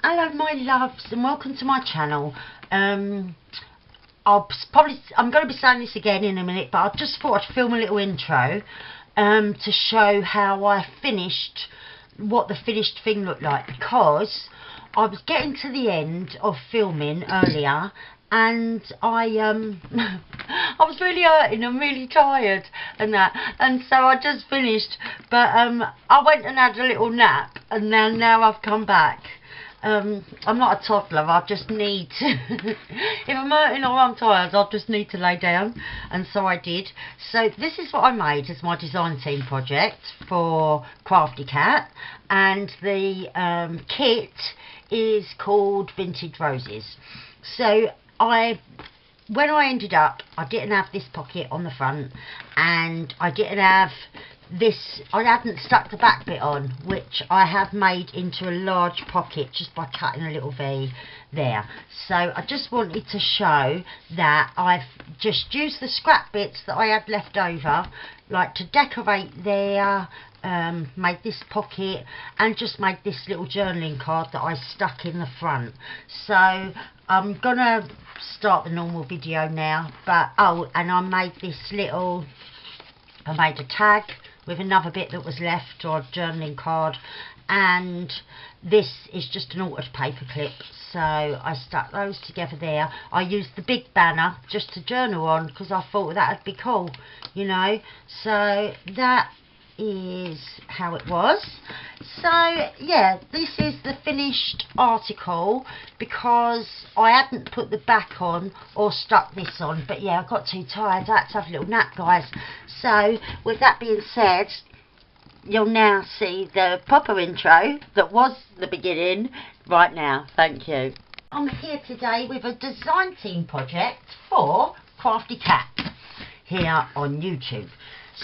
Hello my loves and welcome to my channel. I'm going to be saying this again in a minute, but I just thought I'd film a little intro to show how I finished, what the finished thing looked like, because I was getting to the end of filming earlier and I was really hurting, I'm really tired and that, and so I just finished, but I went and had a little nap, and now I've come back. I'm not a toddler, I just need to if I'm hurting or I'm tired, I just need to lay down, and so I did. So this is what I made as my design team project for Crafty Cat, and the kit is called Vintage Roses. So when I ended up, I didn't have this pocket on the front, and I didn't have this, I hadn't stuck the back bit on, which I have made into a large pocket just by cutting a little V there. So I just wanted to show that I've just used the scrap bits that I had left over, like to decorate there, made this pocket, and just made this little journaling card that I stuck in the front. So I'm gonna start the normal video now, but oh, and I made this little, I made a tag with another bit that was left, or a journaling card, and this is just an altered paper clip, so I stuck those together there. I used the big banner just to journal on because I thought that would be cool, you know. So that is how it was. So yeah, this is the finished article because I hadn't put the back on or stuck this on, but yeah, I got too tired, I had to have a little nap, guys. So with that being said, you'll now see the proper intro that was the beginning right now. Thank you. I'm here today with a design team project for Crafty Cat here on YouTube.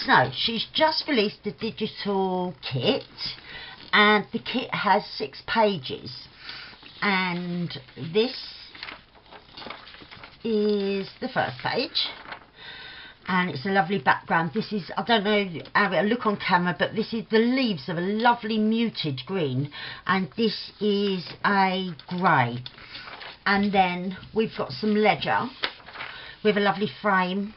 So she's just released the digital kit, and the kit has 6 pages, and this is the first page, and it's a lovely background. This is, I don't know how it'll look on camera, but this is the leaves of a lovely muted green, and this is a grey. And then we've got some ledger with a lovely frame,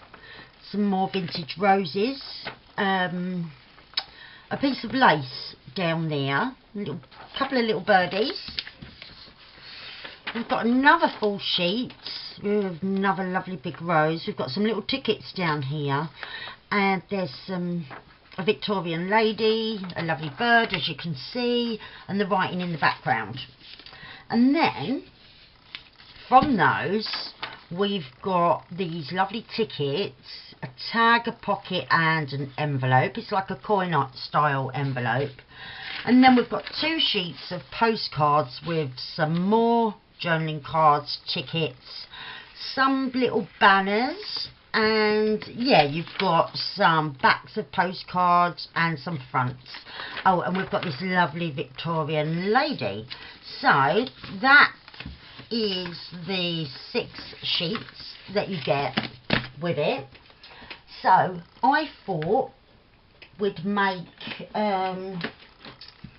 some more vintage roses, a piece of lace down there, a couple of little birdies. We've got another full sheet with another lovely big rose. We've got some little tickets down here, and there's a Victorian lady, a lovely bird as you can see, and the writing in the background. And then from those we've got these lovely tickets, a tag, a pocket and an envelope. It's like a coin style envelope. And then we've got 2 sheets of postcards with some more journaling cards, tickets, some little banners, and yeah, you've got some backs of postcards and some fronts. Oh, and we've got this lovely Victorian lady. So that is the 6 sheets that you get with it. So I thought we'd make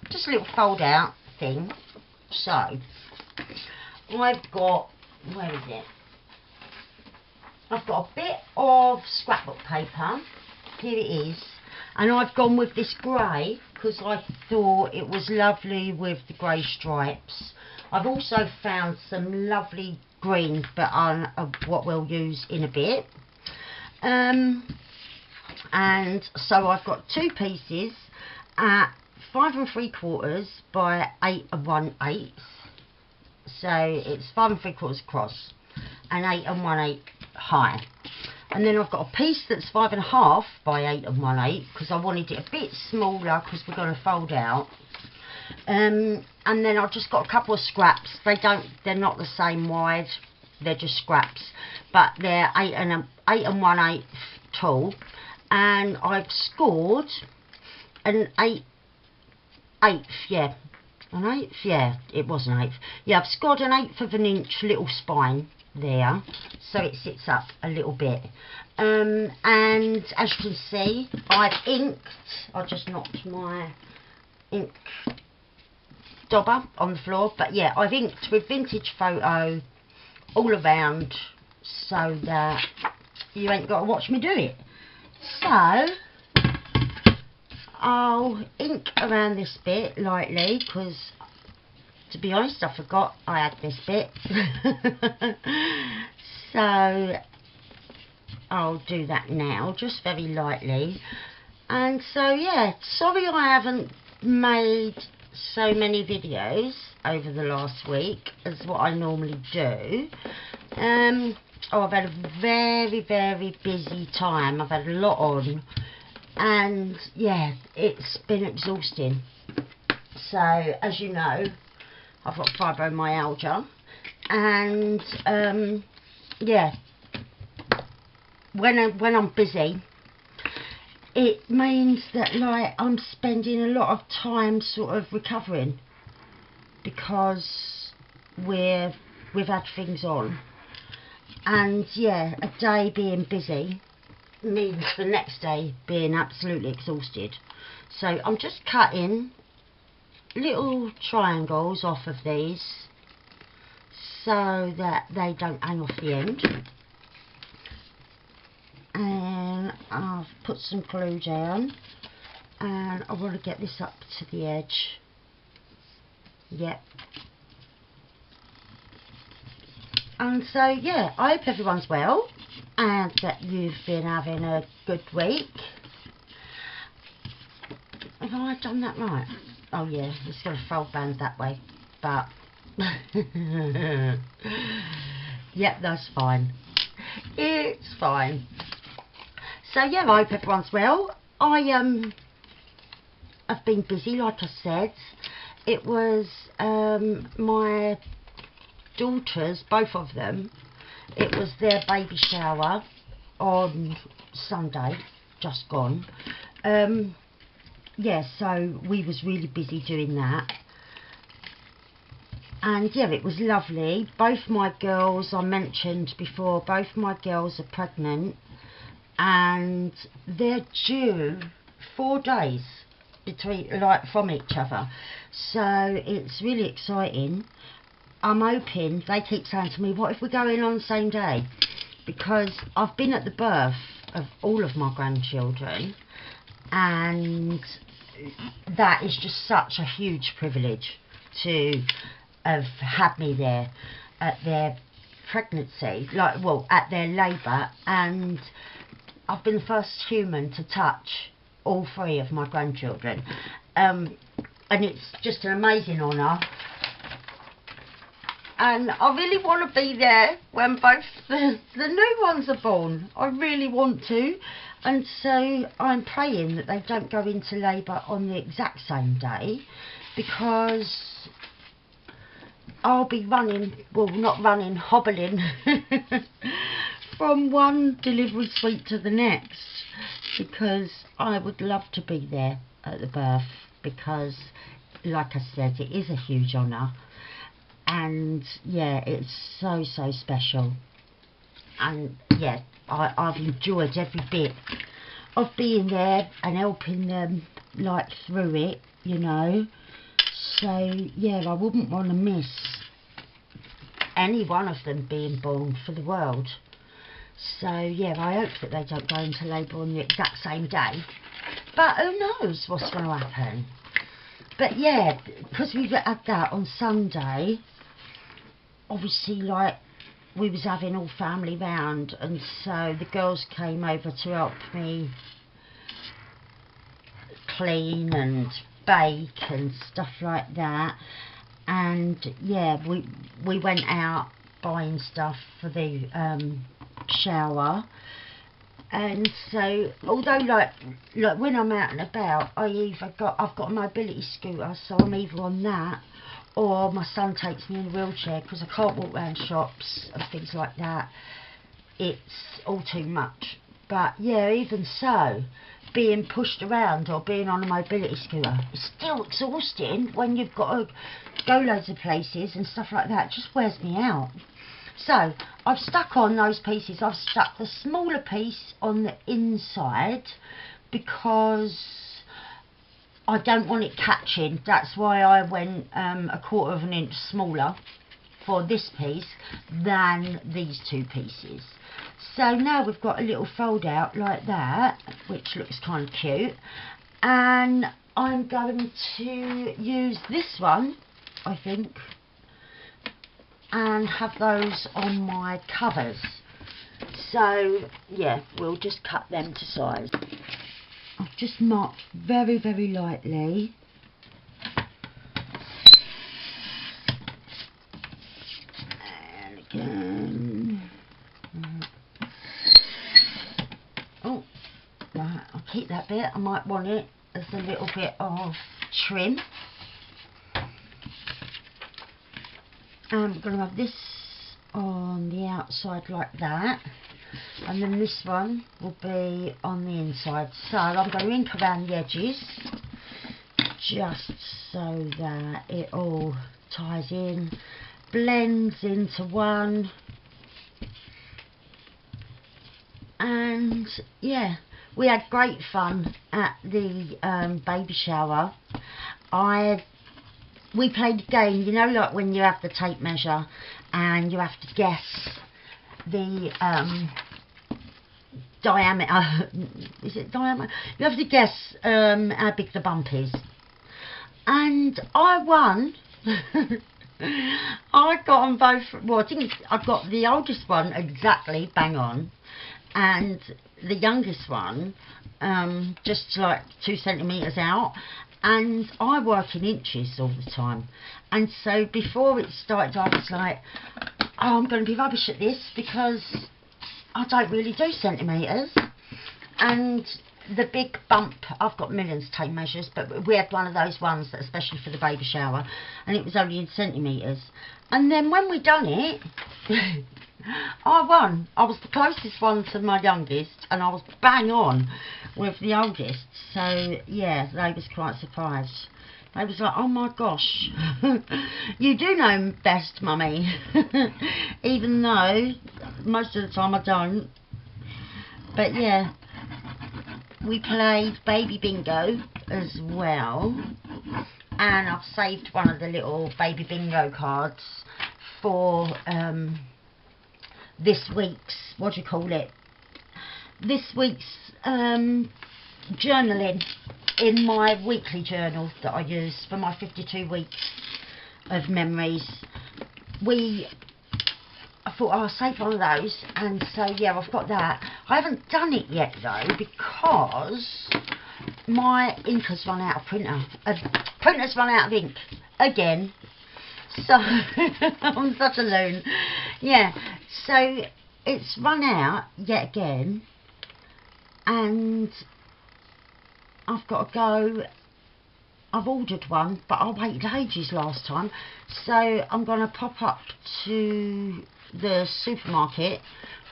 just a little fold out thing. So I've got, where is it? I've got a bit of scrapbook paper, here it is, and I've gone with this grey because I thought it was lovely with the grey stripes. I've also found some lovely green, but on what we'll use in a bit. And so I've got 2 pieces at 5 3/4 by 8 1/8. So it's 5 3/4 across and 8 1/8 high. And then I've got a piece that's 5 1/2 by 8 1/8 because I wanted it a bit smaller because we're going to fold out. And then I've just got a couple of scraps. They're not the same wide, they're just scraps, but they're 8 1/8 tall, and I've scored an 8/8, yeah, an 8th, yeah, it was an 8th, yeah, I've scored an 1/8 of an inch little spine there, so it sits up a little bit. And as you can see, I've inked, I just knocked my ink dauber on the floor. But yeah, I've inked with Vintage Photo all around so that you ain't got to watch me do it. So I'll ink around this bit lightly, because to be honest I forgot I had this bit. So I'll do that now, just very lightly. And so yeah, sorry I haven't made so many videos over the last week as what I normally do. I've had a very busy time. I've had a lot on, and yeah, it's been exhausting. So as you know, I've got fibromyalgia, and yeah, when I'm busy, it means that like I'm spending a lot of time sort of recovering, because we've had things on. And yeah, a day being busy means the next day being absolutely exhausted. So I'm just cutting little triangles off of these so that they don't hang off the end. And I've put some glue down, and I want to get this up to the edge. Yep. And so yeah, I hope everyone's well and that you've been having a good week. Have I done that right? Oh yeah, it's got a fold band that way, but yep, that's fine. It's fine. So yeah, I hope everyone's well. I have been busy, like I said. It was my daughters, both of them, it was their baby shower on Sunday, just gone. Yeah, so we was really busy doing that. And yeah, it was lovely. Both my girls, I mentioned before, both my girls are pregnant, and they're due 4 days from each other. So it's really exciting. I'm hoping, they keep saying to me, what if we're going on the same day? Because I've been at the birth of all of my grandchildren, and that is just such a huge privilege to have had me there at their pregnancy, at their labour, and I've been the first human to touch all 3 of my grandchildren, and it's just an amazing honour. And I really want to be there when both the new ones are born. I really want to. And so I'm praying that they don't go into labour on the exact same day, because I'll be running, well, not running, hobbling from one delivery suite to the next, because I would love to be there at the birth, because like I said, it is a huge honour. And yeah, it's so special. And yeah, I've enjoyed every bit of being there and helping them like through it, you know. So yeah, I wouldn't want to miss any one of them being born for the world. So yeah, I hope that they don't go into labour on the exact same day, but who knows what's going to happen. But yeah, because we had that on Sunday, obviously, like, we was having all family round, and so the girls came over to help me clean and bake and stuff like that. And yeah, we went out buying stuff for the shower. And so, although like when I'm out and about, I've got a mobility scooter, so I'm either on that, or my son takes me in a wheelchair, because I can't walk around shops and things like that. It's all too much. But yeah, even so, being pushed around or being on a mobility scooter is still exhausting when you've got to go loads of places and stuff like that. It just wears me out. So I've stuck on those pieces. I've stuck the smaller piece on the inside, because I don't want it catching. That's why I went 1/4 of an inch smaller for this piece than these two pieces. So now we've got a little fold out like that, which looks kind of cute, and I'm going to use this one, I think, and have those on my covers. So yeah, we'll just cut them to size. I've just marked very, very lightly. And again. Oh, right, I'll keep that bit. I might want it as a little bit of trim. And we're going to have this on the outside like that. And then this one will be on the inside. So I'm going to ink around the edges just so that it all ties in, blends into one. And yeah, we had great fun at the baby shower. We played a game, you know, like when you have the tape measure and you have to guess the diameter. Is it diameter? You have to guess how big the bump is. And I won. I got on both. Well, I think I got the oldest one exactly bang on, and the youngest one just like 2 centimetres out. And I work in inches all the time, and so before it started I was like, oh, I'm going to be rubbish at this because I don't really do centimetres. And the big bump, I've got millions of tape measures, but we had one of those ones that especially for the baby shower, and it was only in centimetres. And then when we done it, I won. I was the closest one to my youngest, and I was bang on with the oldest. So yeah, they was quite surprised. They was like, oh my gosh, you do know best, mummy. Even though most of the time I don't. But yeah, we played baby bingo as well, and I've saved one of the little baby bingo cards for this week's, what do you call it, this week's journaling in my weekly journal that I use for my 52 weeks of memories. I thought I'll save one of those, and so yeah, I've got that. I haven't done it yet though because my ink has run out of printer. Printer's run out of ink again. So I'm such a loon. Yeah, so it's run out yet again, and I've got to go. I've ordered one, but I waited ages last time, so I'm going to pop up to the supermarket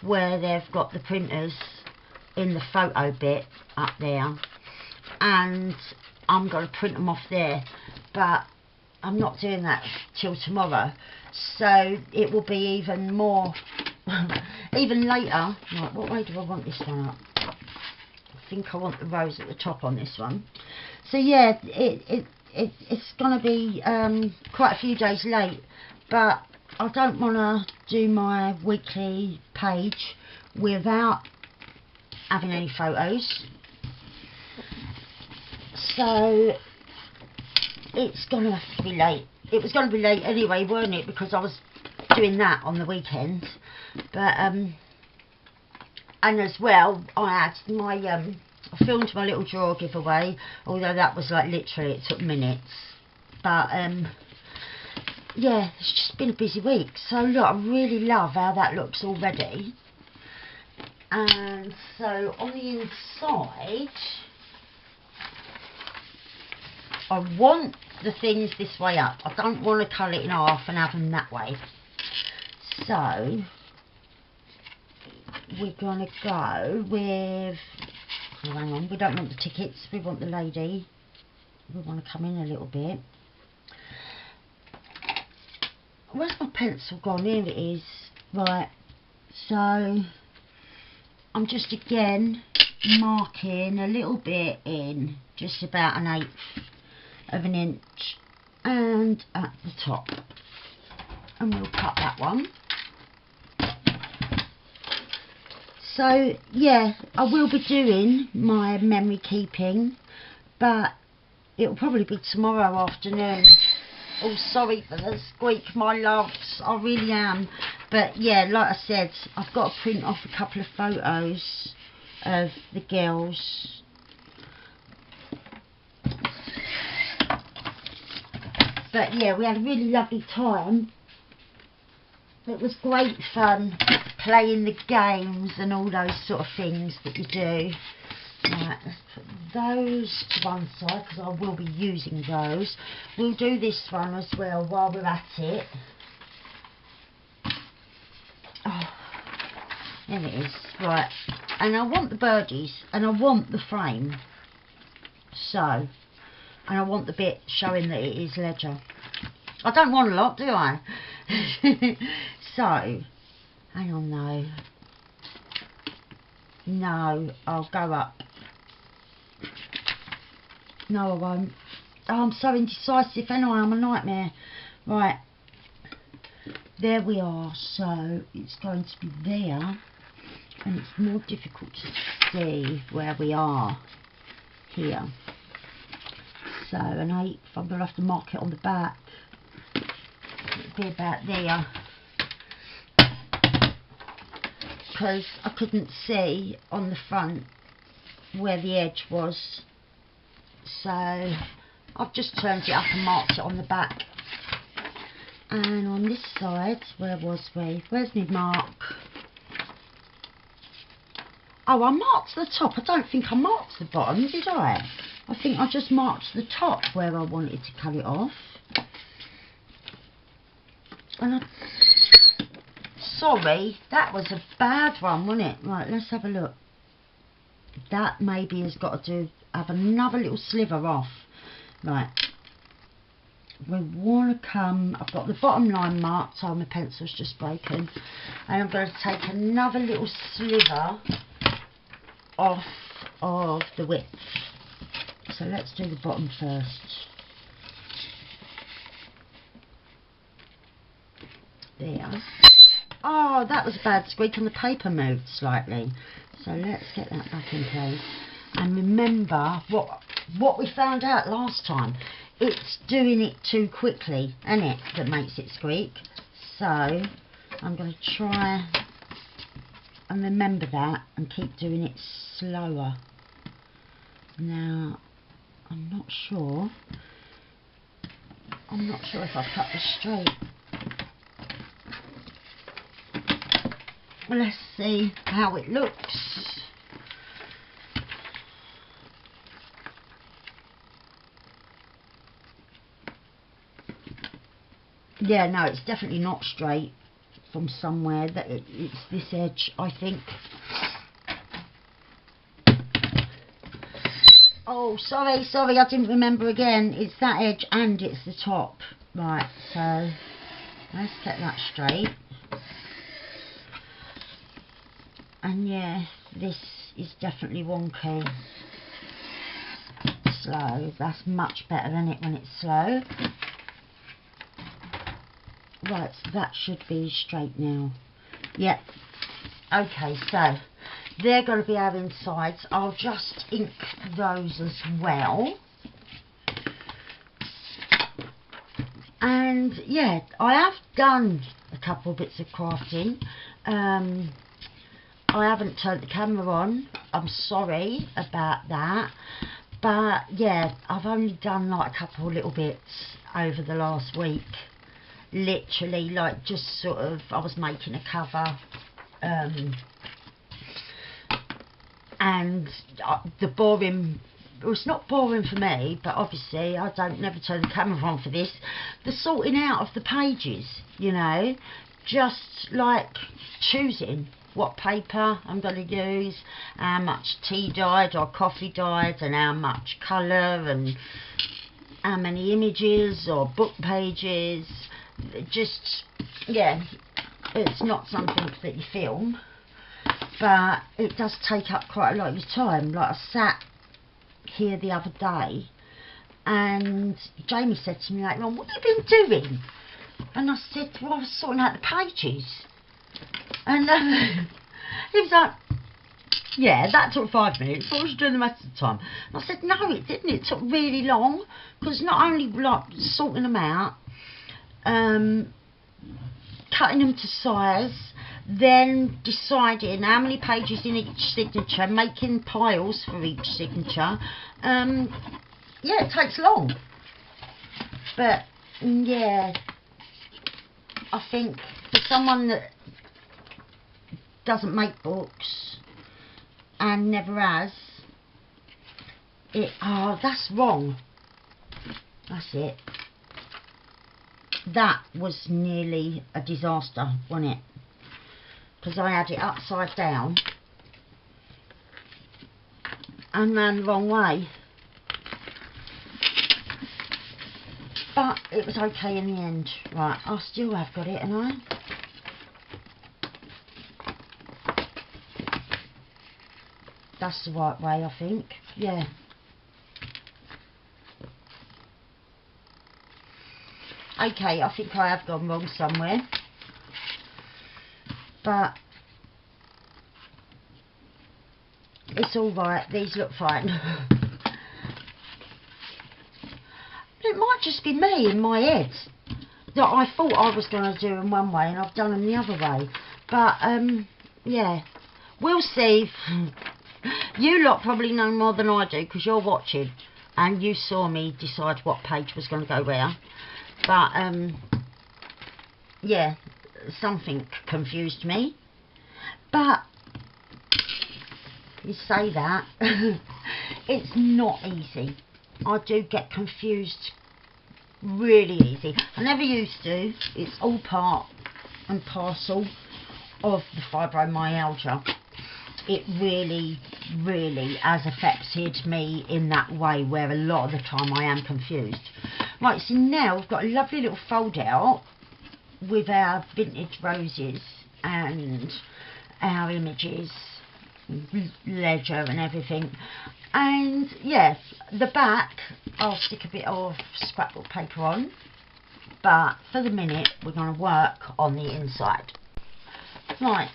where they've got the printers in the photo bit up there, and I'm going to print them off there, but I'm not doing that till tomorrow, so it will be even more even later. Right, what way do I want this one up? I think I want the rose at the top on this one. So yeah, it's going to be quite a few days late, but I don't want to do my weekly page without having any photos. So it's going to have to be late. It was going to be late anyway, weren't it? Because I was doing that on the weekend. But and as well, I had my I filmed my little drawer giveaway, although that was like literally, it took minutes. But yeah, it's just been a busy week. So look, I really love how that looks already. And so on the inside, I want the things this way up. I don't want to cut it in half and have them that way. So we're going to go with, oh, hang on, we don't want the tickets, we want the lady. We want to come in a little bit. Where's my pencil gone? Here it is. Right, so I'm just again marking a little bit in, just about 1/8 of an inch, and at the top, and we'll cut that one. So yeah, I will be doing my memory keeping, but it'll probably be tomorrow afternoon. Oh, sorry for the squeak, my loves, I really am. But yeah, like I said, I've got to print off a couple of photos of the girls. But yeah, we had a really lovely time. It was great fun playing the games and all those sort of things that you do. Right, let's put those to one side because I will be using those. We'll do this one as well while we're at it. Oh, there it is. Right, and I want the birdies and I want the frame. So, and I want the bit showing that it is ledger. I don't want a lot, do I? So, hang on though. No, I'll go up. No, I won't. Oh, I'm so indecisive, and I'm a nightmare. Right, there we are. So it's going to be there, and it's more difficult to see where we are here. So an 8th, I'm going to have to mark it on the back. It'll be about there, because I couldn't see on the front where the edge was. So I've just turned it up and marked it on the back. And on this side, where was we? Where's my mark? Oh, I marked the top. I don't think I marked the bottom, did I? I think I just marked the top where I wanted to cut it off. And sorry, that was a bad one, wasn't it? Right, let's have a look. That maybe has got to have another little sliver off. Right, we want to come, I've got the bottom line marked, so my pencil's just broken, and I'm going to take another little sliver off of the width. So let's do the bottom first. There. Oh, that was a bad squeak and the paper moved slightly. So let's get that back in place. And remember what we found out last time. It's doing it too quickly, isn't it, that makes it squeak. So I'm going to try and remember that and keep doing it slower. Now, I'm not sure if I've cut this straight. Well, let's see how it looks. Yeah, no, it's definitely not straight from somewhere. That it's this edge, I think. Oh, sorry, I didn't remember again. It's that edge and it's the top. Right, so let's get that straight. And yeah, this is definitely wonky. Slow. That's much better than it when it's slow. Right, so that should be straight now. Yep. Okay, so they're going to be our insides. I'll just ink those as well. And yeah, I have done a couple bits of crafting. I haven't turned the camera on. I'm sorry about that. But yeah, I've only done like a couple little bits over the last week. Literally, like just sort of, I was making a cover. And the boring, well, it's not boring for me, but obviously I don't never turn the camera on for this. The sorting out of the pages, you know, just like choosing what paper I'm going to use, how much tea dyed or coffee dyed, and how much colour, and how many images or book pages. Just, yeah, it's not something that you film, but it does take up quite a lot of your time. Like I sat here the other day And Jamie said to me later on, what have you been doing? And I said, well, I was sorting out the pages. And he was like, yeah, that took 5 minutes. What was you doing the rest of the time? And I said, no, it didn't. It took really long. Because not only like sorting them out, cutting them to size, then deciding how many pages in each signature, making piles for each signature. Yeah, it takes long. But, yeah, I think for someone that doesn't make books and never has, oh, that's wrong. That's it. That was nearly a disaster, wasn't it? Because I had it upside down and ran the wrong way. But it was okay in the end. Right, I still have got it, haven't I? That's the right way, I think. Yeah. Okay, I think I have gone wrong somewhere. But it's alright, these look fine. It might just be me in my head that I thought I was going to do them one way and I've done them the other way. But, yeah, we'll see. You lot probably know more than I do because you're watching and you saw me decide what page was going to go where. But, yeah, something confused me. But, you say that, it's not easy. I do get confused really easy. I never used to. It's all part and parcel of the fibromyalgia. It really, really has affected me in that way where a lot of the time I am confused. Right, so now we've got a lovely little fold out with our vintage roses and our images, ledger and everything. And yes, the back I'll stick a bit of scrapbook paper on, but for the minute we're going to work on the inside. Right,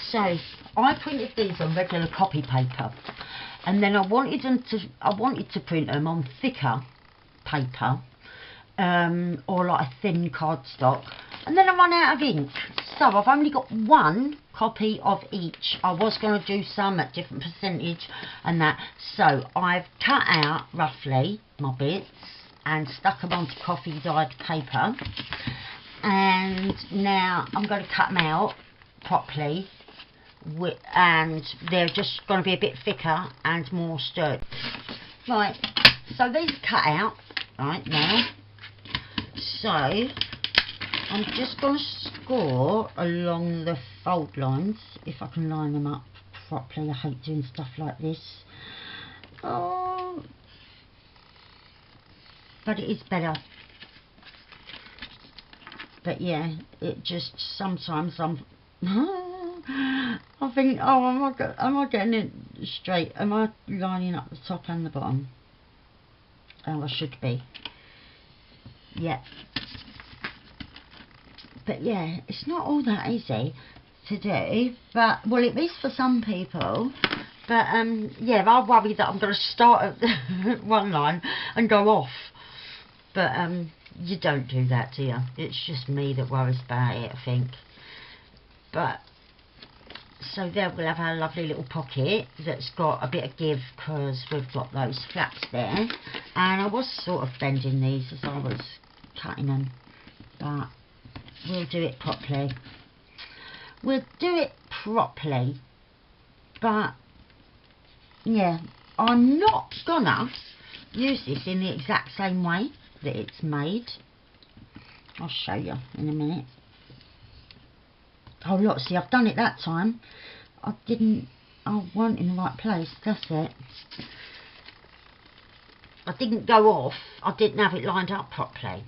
so I printed these on regular copy paper, and then I wanted to print them on thicker paper, or like a thin cardstock, and then I ran out of ink. So I've only got one copy of each. I was going to do some at different percentage and that, so I've cut out roughly my bits and stuck them onto coffee dyed paper, and now I'm going to cut them out properly, and they're just going to be a bit thicker and more sturdy. Right, so these are cut out right now, so I'm just going to score along the fold lines, if I can line them up properly. I hate doing stuff like this. Oh, but it is better. But yeah, it just sometimes I think, oh, am I getting it straight? Am I lining up the top and the bottom? Oh, I should be. Yeah. But yeah, it's not all that easy to do, but, well, it is for some people. But yeah, I worry that I'm going to start at one line and go off. But you don't do that, do you? It's just me that worries about it, I think. But so there we'll have our lovely little pocket that's got a bit of give because we've got those flaps there. And I was sort of bending these as I was cutting them, but we'll do it properly. We'll do it properly. But yeah, I'm not gonna use this in the exact same way that it's made. I'll show you in a minute. Oh look, see, I've done it that time. I weren't in the right place, that's it. I didn't go off, I didn't have it lined up properly.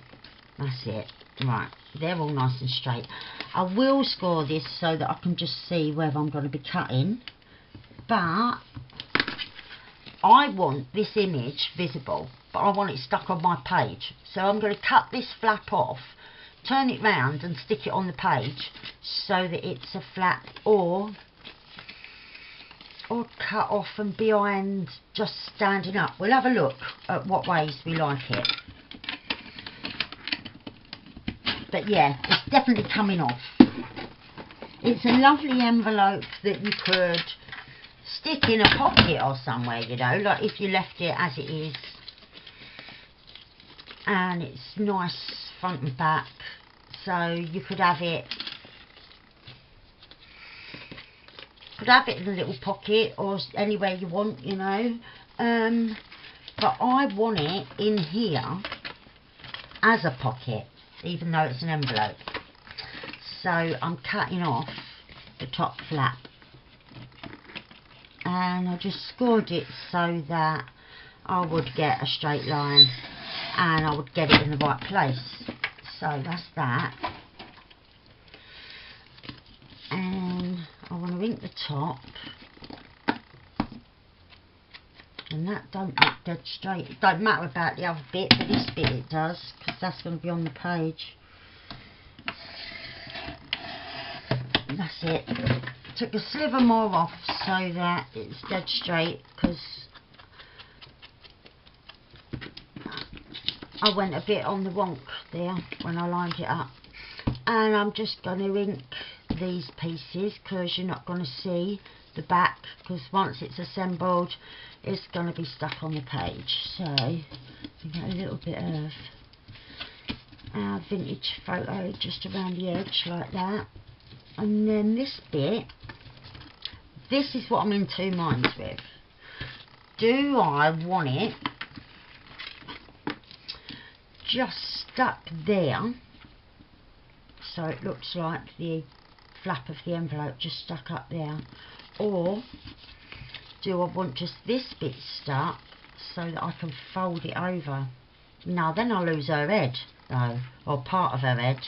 That's it. Right, they're all nice and straight. I will score this so that I can just see whether I'm going to be cutting. But I want this image visible. but I want it stuck on my page. So I'm going to cut this flap off, turn it round and stick it on the page so that it's a flap, or cut off and behind just standing up. We'll have a look at what ways we like it. But yeah, it's definitely coming off. It's a lovely envelope that you could stick in a pocket or somewhere, you know, like if you left it as it is. And it's nice front and back, so you could have it in a little pocket or anywhere you want, you know. But I want it in here as a pocket, even though it's an envelope. So I'm cutting off the top flap, and I just scored it so that I would get a straight line and I would get it in the right place. So that's that. And I want to ink the top, and that don't look dead straight. It don't matter about the other bit, but this bit it does, because that's going to be on the page. That's it. Took a sliver more off so that it's dead straight, because I went a bit on the wonk there when I lined it up. And I'm just going to ink these pieces, because you're not going to see the back, because once it's assembled it's going to be stuck on the page. So you get a little bit of our vintage photo just around the edge like that. And then this bit, this is what I'm in two minds with. Do I want it just stuck there, so it looks like the flap of the envelope just stuck up there, or do I want just this bit stuck so that I can fold it over? No, then I'll lose her head though, or part of her head,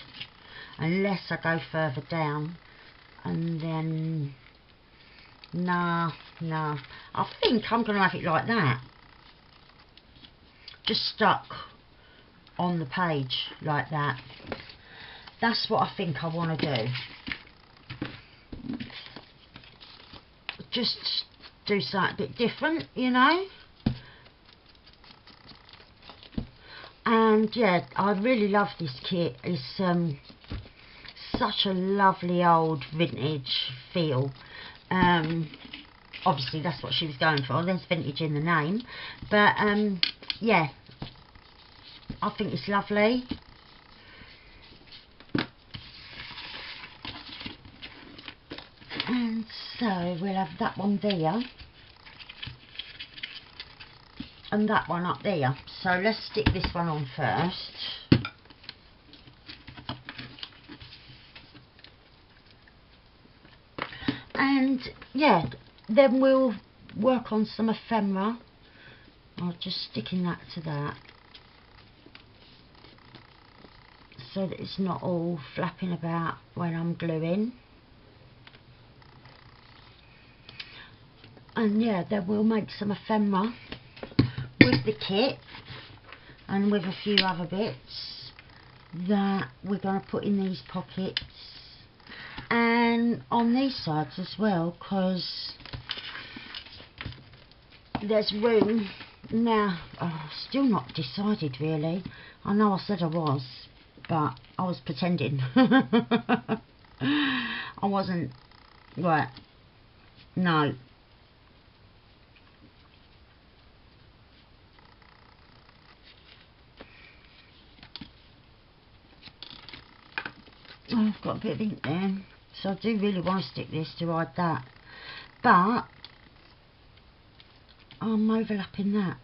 unless I go further down. And then no, I think I'm going to have it like that, just stuck on the page like that. That's what I think I want to do. Just do something a bit different, you know. And yeah, I really love this kit. It's such a lovely old vintage feel. Obviously that's what she was going for, there's vintage in the name, but yeah, I think it's lovely. And so we'll have that one there and that one up there. So let's stick this one on first. And yeah, then we'll work on some ephemera. I'll just sticking that to that, so that it's not all flapping about when I'm gluing. And yeah, then we'll make some ephemera with the kit and with a few other bits that we're going to put in these pockets and on these sides as well, because there's room now. Still not decided really. I know I said I was, but I was pretending. I wasn't. Right, no. Oh, I've got a bit of ink there, so I do really want to stick this to hide that, but I'm overlapping that.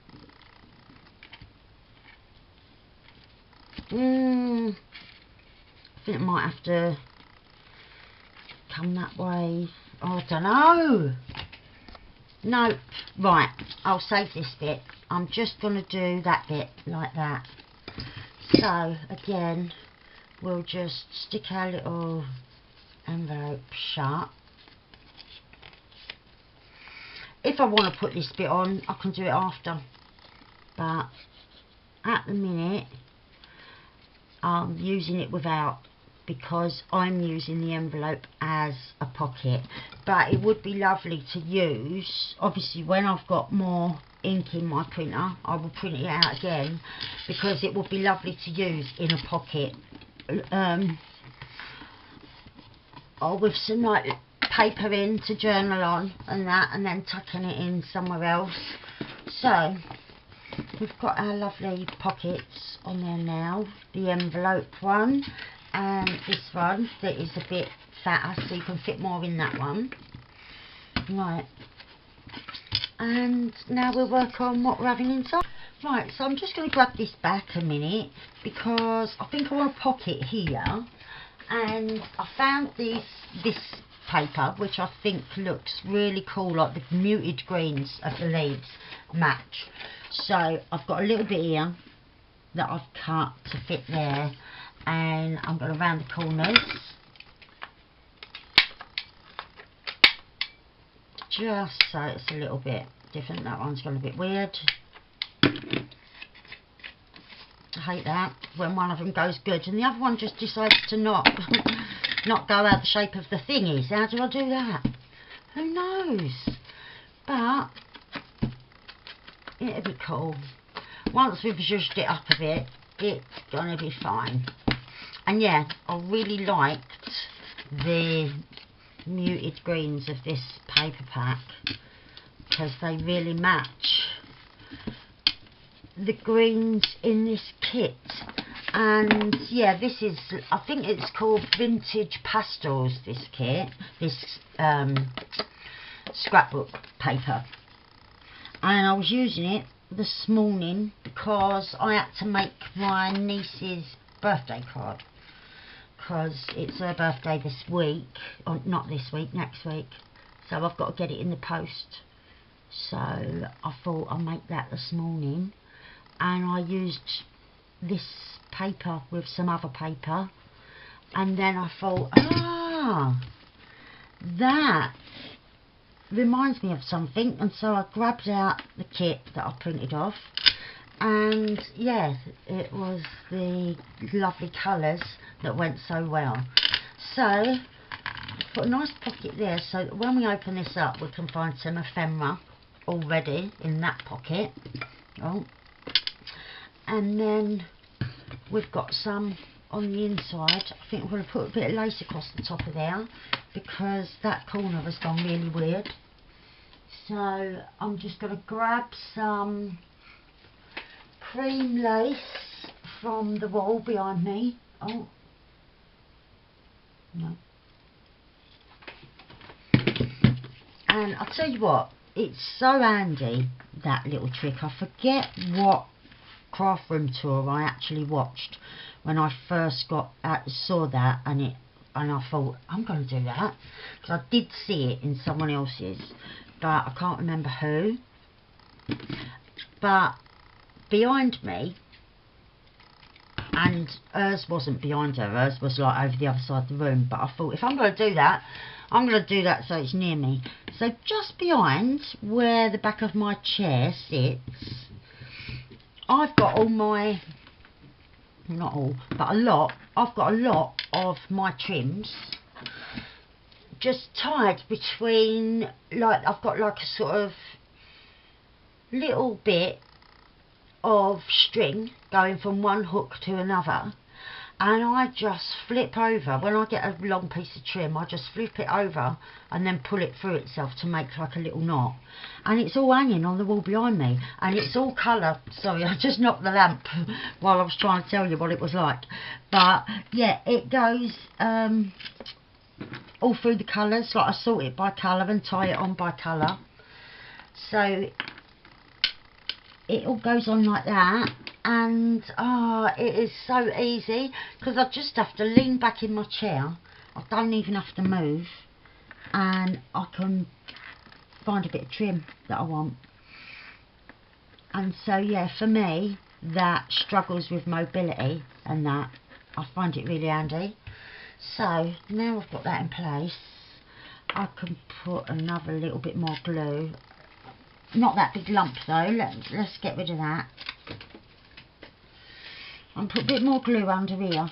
I think I might have to come that way. Oh, I don't know. Nope. Right, I'll save this bit. I'm just going to do that bit like that. So again, we'll just stick our little envelope shut. If I want to put this bit on, I can do it after, but at the minute I'm using it without, because I'm using the envelope as a pocket, but it would be lovely to use, obviously when I've got more ink in my printer I will print it out again, because it would be lovely to use in a pocket, or with some like paper in to journal on and that, and then tucking it in somewhere else. So we've got our lovely pockets on there now, the envelope one and this one that is a bit fatter, so you can fit more in that one. Right, and now we'll work on what we're having inside. Right, so I'm just going to grab this back a minute, because I think I want a pocket here, and I found this paper which I think looks really cool, like the muted greens of the leaves match. So I've got a little bit here that I've cut to fit there, and I'm going to round the corners just so it's a little bit different. That one's gone a bit weird. I hate that when one of them goes good and the other one just decides to not go out the shape of the thing is. How do I do that? Who knows? But it'll be cool. Once we've zhuzhed it up a bit, it's gonna be fine. And yeah, I really liked the muted greens of this paper pack, because they really match the greens in this kit. And yeah, this is, I think it's called Vintage Pastels, this kit, this scrapbook paper. And I was using it this morning because I had to make my niece's birthday card, because it's her birthday this week, or not this week, next week, so I've got to get it in the post. So I thought I'd make that this morning, and I used this paper with some other paper, and then I thought, that reminds me of something, and so I grabbed out the kit that I printed off, and yeah, it was the lovely colours that went so well. So put a nice pocket there, so that when we open this up we can find some ephemera already in that pocket. Oh, and then we've got some on the inside. I think we're going to put a bit of lace across the top of there, because that corner has gone really weird. So I'm just going to grab some cream lace from the wall behind me. Oh, no. And I'll tell you what, it's so handy, that little trick. I forget what craft room tour I actually watched when I first saw that, and I thought, I'm going to do that, because I did see it in someone else's, but I can't remember who. But behind me, and hers wasn't behind her, hers was like over the other side of the room, but I thought, if I'm going to do that, I'm going to do that so it's near me. So just behind where the back of my chair sits, I've got all my, not all, but a lot, I've got a lot of my trims just tied between, like, I've got like a sort of little bit of string going from one hook to another, and I just flip over, when I get a long piece of trim, I just flip it over and then pull it through itself to make like a little knot, and it's all hanging on the wall behind me, and it's all colour. Sorry, I just knocked the lamp while I was trying to tell you what it was like. But yeah, it goes all through the colours, like I sort it by colour and tie it on by colour, so it all goes on like that. And it is so easy, because I just have to lean back in my chair, I don't even have to move, and I can find a bit of trim that I want. And so yeah, for me that struggles with mobility and that, I find it really handy. So now I've got that in place, I can put another little bit more glue, not that big lump though, let's get rid of that. and put a bit more glue under here.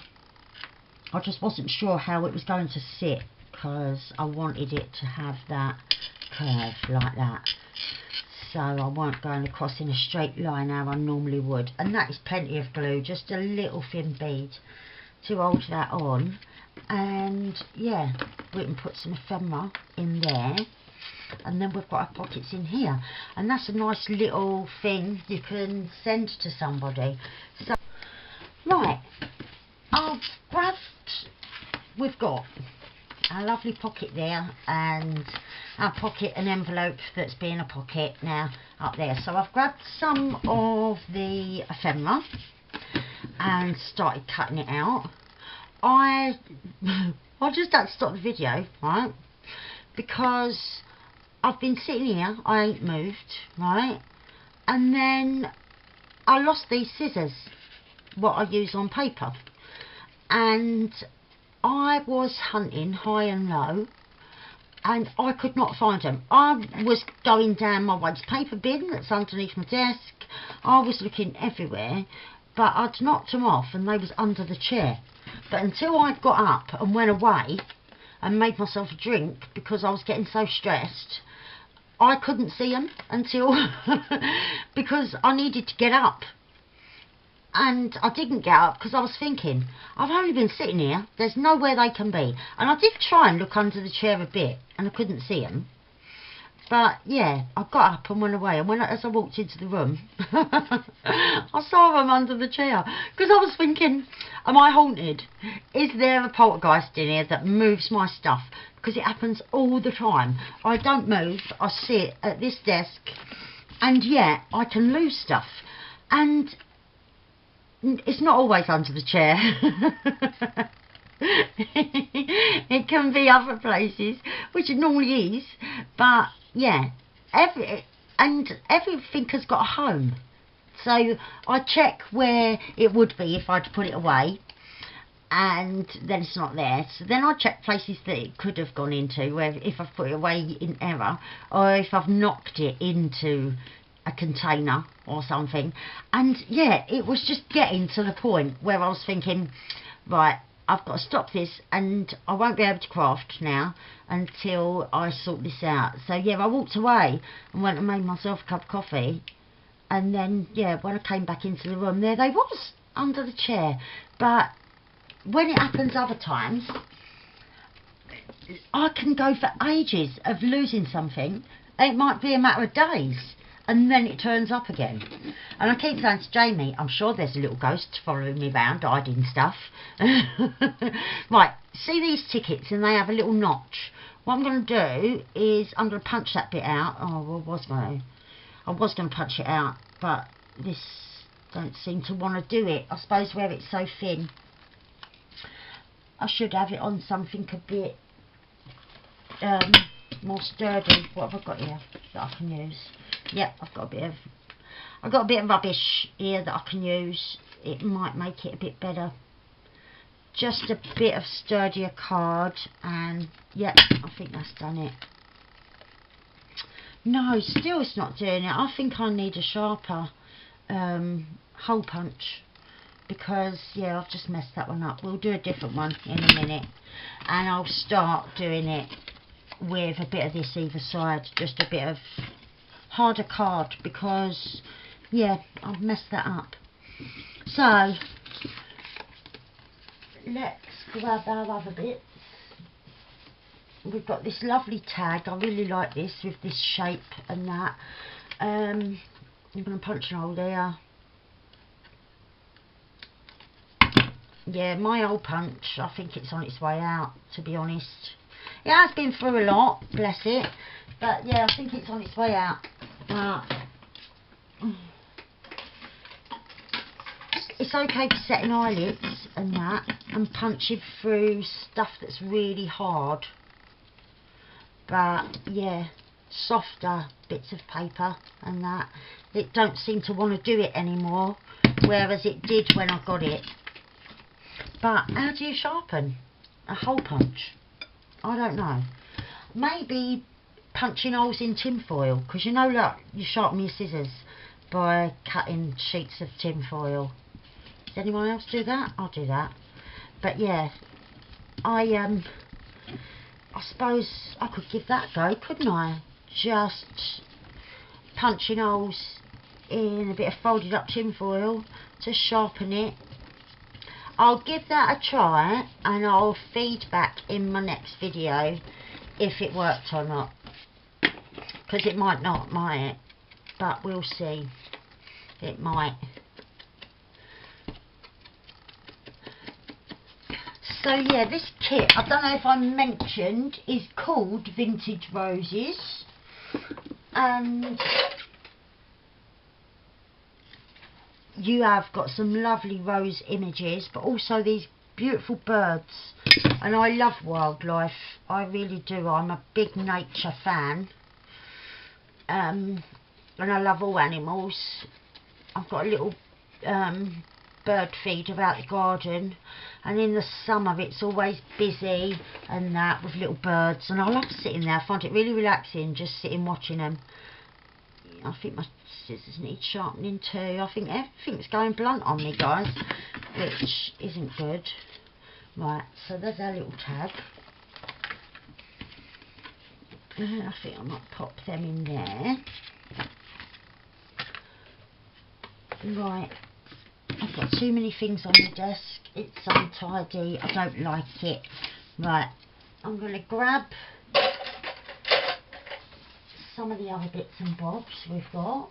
I just wasn't sure how it was going to sit, because I wanted it to have that curve like that. So I weren't going across in a straight line how I normally would. And that is plenty of glue, just a little thin bead to hold that on. And yeah, we can put some ephemera in there. And then we've got our pockets in here. And that's a nice little thing you can send to somebody. So, right, we've got our lovely pocket there, and our pocket and envelope that's being a pocket now up there. So I've grabbed some of the ephemera and started cutting it out. I just had to stop the video, right, because I've been sitting here, I ain't moved, right, and then I lost these scissors, what I use on paper, and I was hunting high and low and I could not find them. I was going down my waste paper bin that's underneath my desk. I was looking everywhere, but I'd knocked them off and they was under the chair. But until I got up and went away and made myself a drink because I was getting so stressed, I couldn't see them until because I needed to get up. And I didn't get up because I was thinking, I've only been sitting here, there's nowhere they can be. And I did try and look under the chair a bit and I couldn't see them. But yeah, I got up and went away, and as I walked into the room I saw them under the chair, because I was thinking, am I haunted? Is there a poltergeist in here that moves my stuff? Because it happens all the time. I don't move, I sit at this desk, and yeah, I can lose stuff. And it's not always under the chair. It can be other places, which it normally is, but yeah, everything has got a home. So I check where it would be if I'd put it away, and then it's not there. So then I check places that it could have gone into, where if I've put it away in error, or if I've knocked it into a container or something. And yeah, it was just getting to the point where I was thinking, right, I've got to stop this, and I won't be able to craft now until I sort this out. So yeah, I walked away and went and made myself a cup of coffee, and then yeah, when I came back into the room, there they was under the chair. But when it happens other times, I can go for ages of losing something. It might be a matter of days, and then it turns up again. And I keep saying to Jamie, I'm sure there's a little ghost following me around, hiding stuff. Right, see these tickets, and they have a little notch. What I'm going to do is I'm going to punch that bit out. Oh, I was going to punch it out, but this don't seem to want to do it. I suppose where it's so thin, I should have it on something a bit more sturdy. What have I got here that I can use? Yep, I've got a bit of rubbish here that I can use. It might make it a bit better. Just a bit of sturdier card, and yep, I think that's done it. No, still it's not doing it. I think I need a sharper hole punch, because yeah, I've just messed that one up. We'll do a different one in a minute, and I'll start doing it with a bit of this either side, just a bit of harder card, because yeah, I've messed that up. So let's grab our other bits. We've got this lovely tag. I really like this, with this shape and that. I'm going to punch a hole there. Yeah, my old punch, I think it's on its way out, to be honest. It has been through a lot, bless it, but yeah, I think it's on its way out. It's okay for setting eyelids and that, and punching through stuff that's really hard. But yeah, softer bits of paper and that, it don't seem to want to do it anymore, whereas it did when I got it. But how do you sharpen a hole punch? I don't know. Maybe punching holes in tin foil, because you know, look, you sharpen your scissors by cutting sheets of tin foil. Does anyone else do that? I'll do that. But yeah, I suppose I could give that a go, couldn't I? Just punching holes in a bit of folded up tin foil to sharpen it. I'll give that a try and I'll feedback in my next video if it worked or not, because it might not, might it? But we'll see. It might. So yeah, this kit, I don't know if I mentioned, is called Vintage Roses, and you have got some lovely rose images, but also these beautiful birds. And I love wildlife, I really do. I'm a big nature fan, and I love all animals. I've got a little bird feeder out the garden, and in the summer it's always busy and that with little birds, and I love sitting there. I find it really relaxing just sitting watching them. I think my scissors need sharpening too. I think everything's going blunt on me, guys, which isn't good. Right, so there's our little tag. I think I might pop them in there. Right, I've got too many things on the desk. It's untidy. I don't like it. Right, I'm going to grab some of the other bits and bobs we've got,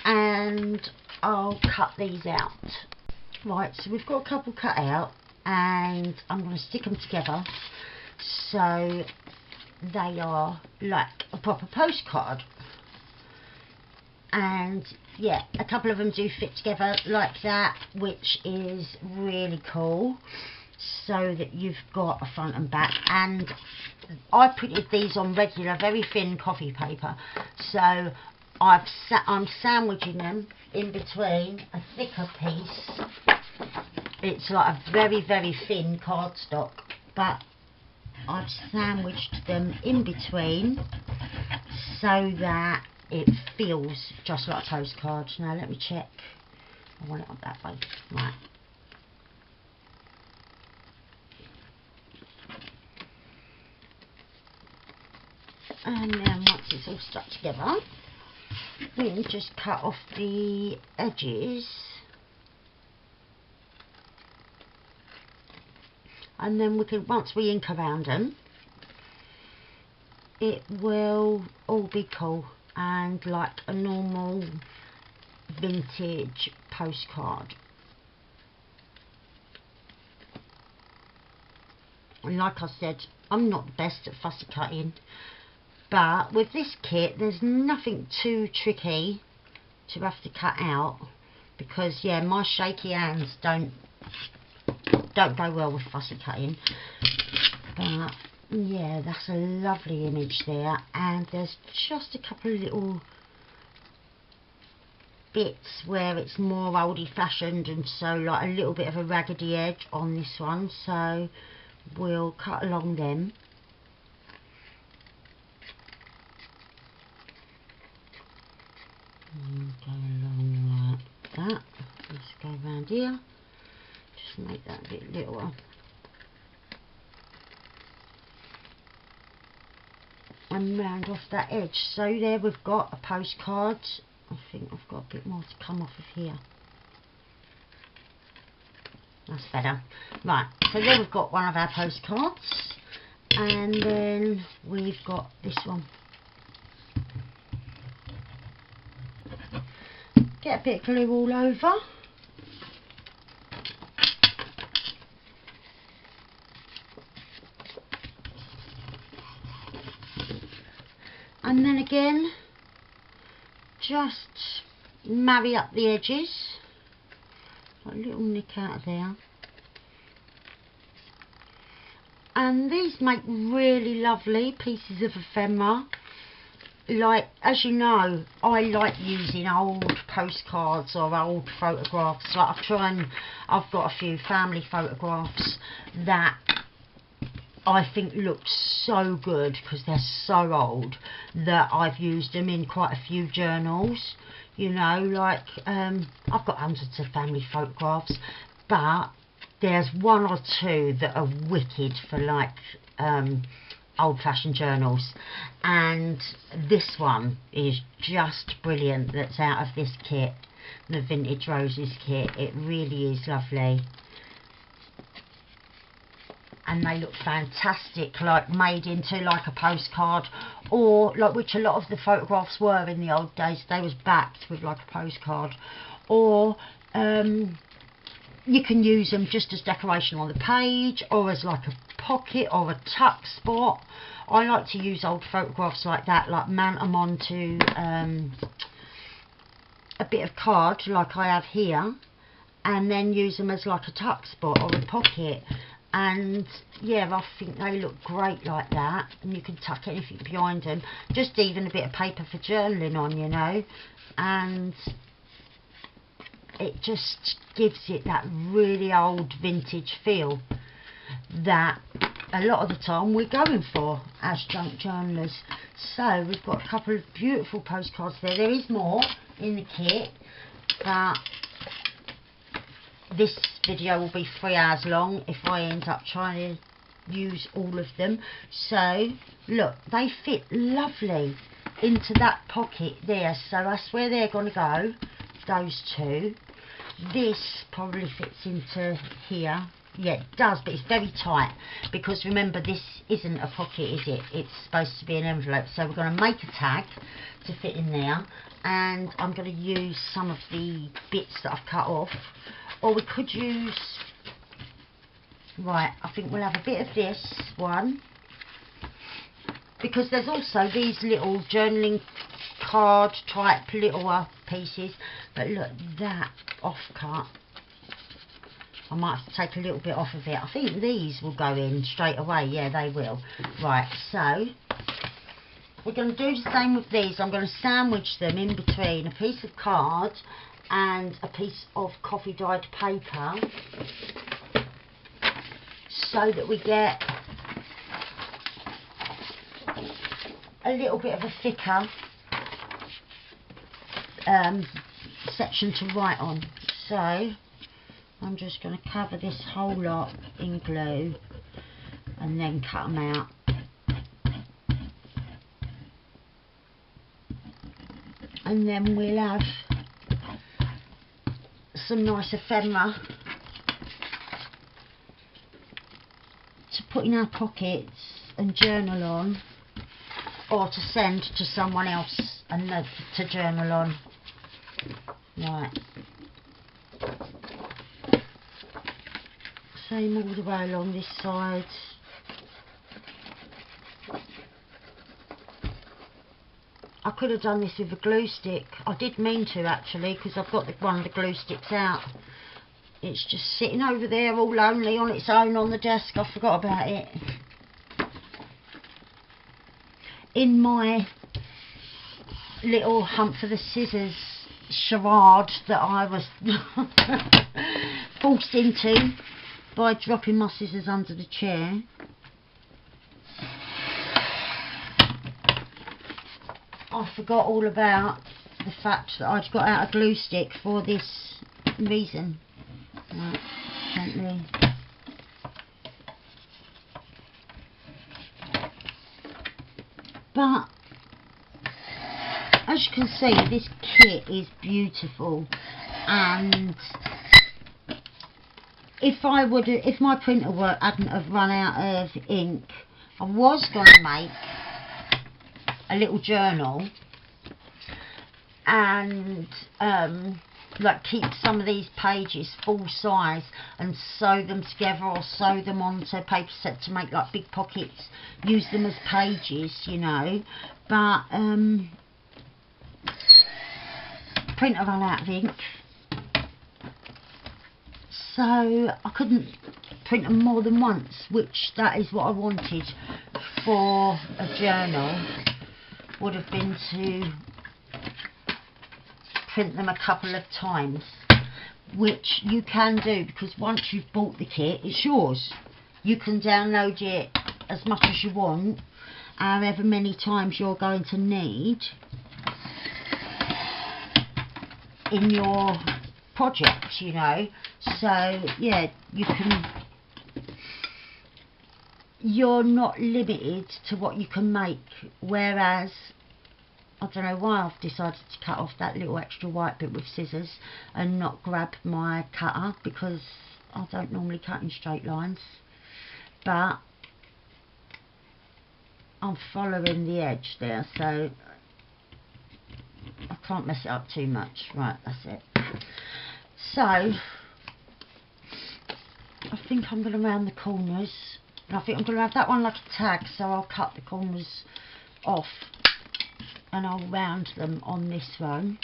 and I'll cut these out. Right, so we've got a couple cut out, and I'm going to stick them together so they are like a proper postcard. And yeah, a couple of them do fit together like that, which is really cool, so that you've got a front and back. And I printed these on regular, very thin coffee paper, so I'm sandwiching them in between a thicker piece. It's like a very, very thin cardstock, but I've sandwiched them in between so that it feels just like a postcard. Now let me check. I want it up that way. Right. And then once it's all stuck together, we can just cut off the edges, and then we can, once we ink around them, it will all be cool and like a normal vintage postcard. And like I said, I'm not the best at fussy cutting, but with this kit there's nothing too tricky to have to cut out, because yeah, my shaky hands don't go well with fussy cutting. But yeah, that's a lovely image there, and there's just a couple of little bits where it's more oldie fashioned, and so like a little bit of a raggedy edge on this one, so we'll cut along them. And go along like that. Let's go around here, just make that a bit littler. And round off that edge. So there we've got a postcard. I think I've got a bit more to come off of here. That's better. Right, so there we've got one of our postcards, and then we've got this one. Get a bit of glue all over. And then again, just marry up the edges. Got a little nick out of there. And these make really lovely pieces of ephemera. Like, as you know, I like using old postcards or old photographs. Like I've got a few family photographs that I think look so good because they're so old that I've used them in quite a few journals. you know, like I've got hundreds of family photographs, but there's one or two that are wicked for like old-fashioned journals, and this one is just brilliant. That's out of this kit, the Vintage Roses kit. It really is lovely, and they look fantastic, like made into like a postcard, or like, which a lot of the photographs were in the old days. They was backed with like a postcard, or you can use them just as decoration on the page, or as like a pocket or a tuck spot. I like to use old photographs like that, like mount them onto a bit of card like I have here, and then use them as like a tuck spot or a pocket. And yeah, I think they look great like that, and you can tuck anything behind them, just even a bit of paper for journaling on, you know, and it just gives it that really old vintage feel that a lot of the time we're going for as junk journalers. So we've got a couple of beautiful postcards there. There is more in the kit, but this video will be 3 hours long if I end up trying to use all of them. So look, they fit lovely into that pocket there, so that's where they're going to go, those two. This probably fits into here. Yeah, it does, but it's very tight, because remember, this isn't a pocket, is it? It's supposed to be an envelope. So we're going to make a tag to fit in there, and I'm going to use some of the bits that I've cut off, or we could use, right, I think we'll have a bit of this one, because there's also these little journaling card type little pieces. But look, that offcut, I might have to take a little bit off of it. I think these will go in straight away. Yeah, they will. Right, so we're going to do the same with these. I'm going to sandwich them in between a piece of card and a piece of coffee dyed paper, so that we get a little bit of a thicker section to write on. So I'm just going to cover this whole lot in glue and then cut them out. And then we'll have some nice ephemera to put in our pockets and journal on, or to send to someone else and to journal on. Right, same all the way along this side. I could have done this with a glue stick. I did mean to, actually, because I've got one of the glue sticks out. It's just sitting over there all lonely on its own on the desk. I forgot about it. In my little hunt for the scissors charade that I was forced into by dropping my scissors under the chair, I forgot all about the fact that I'd got out a glue stick for this reason. Right, gently. But as you can see, this kit is beautiful, and if my printer hadn't have run out of ink, I was going to make a little journal and like keep some of these pages full size and sew them together, or sew them onto a paper set to make like big pockets, use them as pages, you know. But printer ran out of ink, so I couldn't print them more than once, which that is what I wanted for a journal, would have been to print them a couple of times, which you can do, because once you've bought the kit, it's yours. You can download it as much as you want, however many times you're going to need. in your project, you know. So yeah, you're not limited to what you can make, whereas I don't know why I've decided to cut off that little extra white bit with scissors and not grab my cutter, because I don't normally cut in straight lines, but I'm following the edge there, so I can't mess it up too much. Right, that's it. So I think I'm going to round the corners, and I think I'm going to have that one like a tag, so I'll cut the corners off and I'll round them on this one.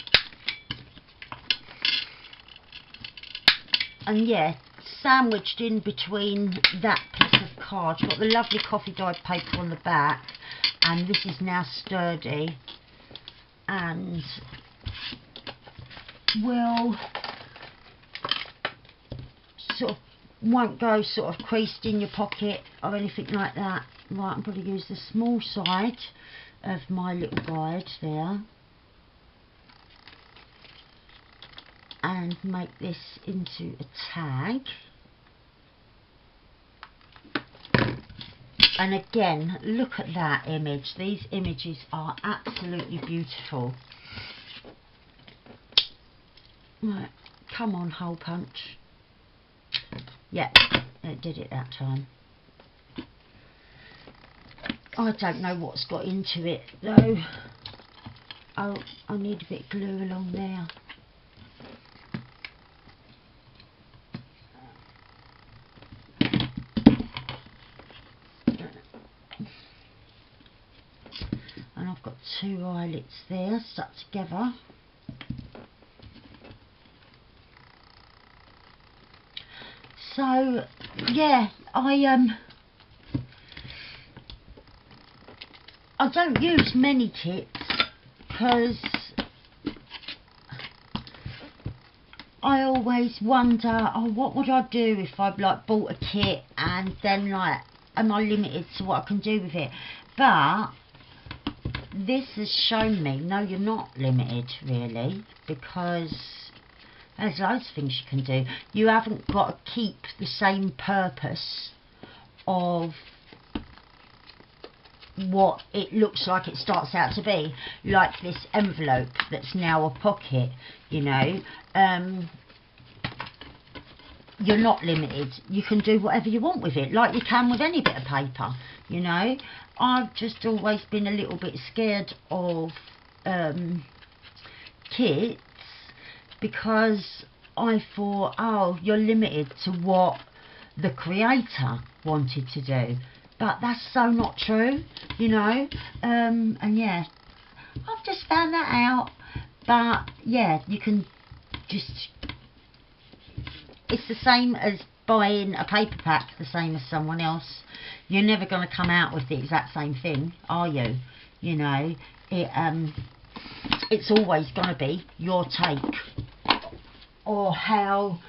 And yeah, sandwiched in between that piece of card, you've got the lovely coffee dyed paper on the back, and this is now sturdy and will sort of won't go sort of creased in your pocket or anything like that. Right, I'm going to use the small side of my little guide there and make this into a tag. And again, look at that image. These images are absolutely beautiful. Right, come on, hole punch. Yeah, it did it that time. I don't know what's got into it though. Oh, I need a bit of glue along there. And I've got two eyelets there stuck together. So yeah, I don't use many kits because I always wonder, oh, what would I do if I've like bought a kit and then like, am I limited to what I can do with it? But this has shown me, no, you're not limited really, because there's loads of things you can do. You haven't got to keep the same purpose of what it looks like it starts out to be, like this envelope that's now a pocket, you know. You're not limited. You can do whatever you want with it, like you can with any bit of paper, you know. I've just always been a little bit scared of kits, because I thought, oh, you're limited to what the creator wanted to do. But that's so not true, you know. And yeah, I've just found that out. But yeah, you can just, it's the same as buying a paper pack the same as someone else. You're never going to come out with the exact same thing, are you? You know, it's always going to be your take, or how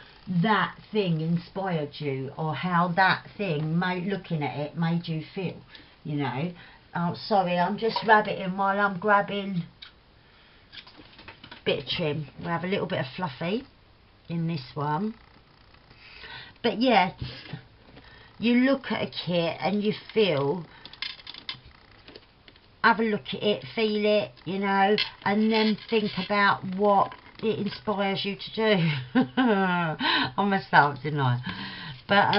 that thing inspired you, or how that thing looking at it made you feel, you know. Oh, sorry, I'm just rabbiting while I'm grabbing a bit of trim. We have a little bit of fluffy in this one. But yeah, you look at a kit and you feel, have a look at it, feel it, you know, and then think about what it inspires you to do. I messed up, didn't I? But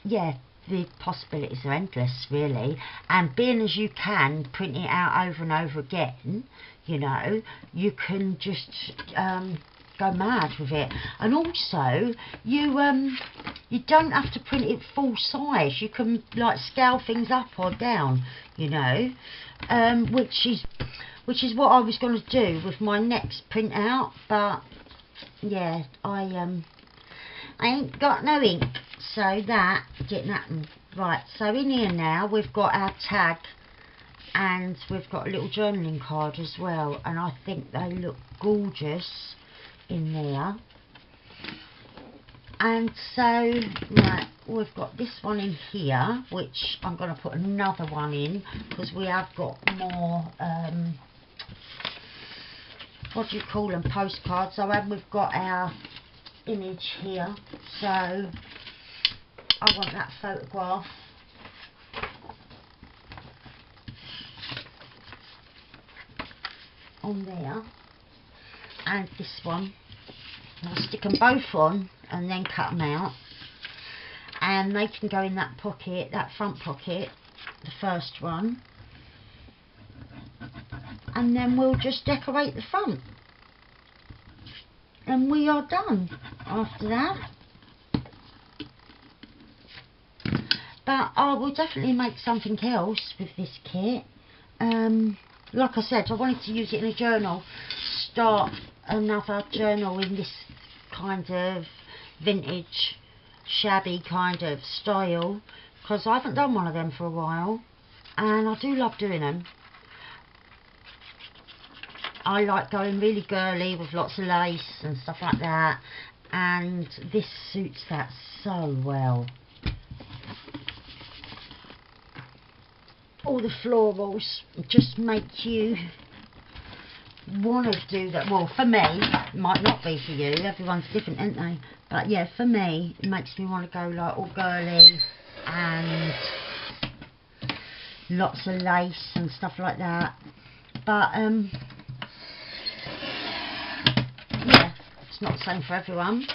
yeah, the possibilities are endless really, and being as you can print it out over and over again, you know, you can just go mad with it. And also you don't have to print it full size. You can like scale things up or down, you know, which is what I was going to do with my next print out, but yeah, I ain't got no ink, so that didn't happen. Right, so in here now we've got our tag, and we've got a little journaling card as well, and I think they look gorgeous in there. And so right, we've got this one in here, which I'm going to put another one in because we have got more what do you call them, postcards. So and we've got our image here, so I want that photograph. On there, and this one. I'll stick them both on and then cut them out, and they can go in that pocket, that front pocket, the first one, and then we'll just decorate the front and we are done after that. But I will definitely make something else with this kit. Like I said, I wanted to use it in a journal, start another journal in this kind of vintage, shabby kind of style, because I haven't done one of them for a while, and I do love doing them. I like going really girly with lots of lace and stuff like that, and this suits that so well. All the florals just make you want to do that. Well, for me, it might not be for you, everyone's different, aren't they? But yeah, for me, it makes me want to go like all girly and lots of lace and stuff like that. But yeah, it's not the same for everyone.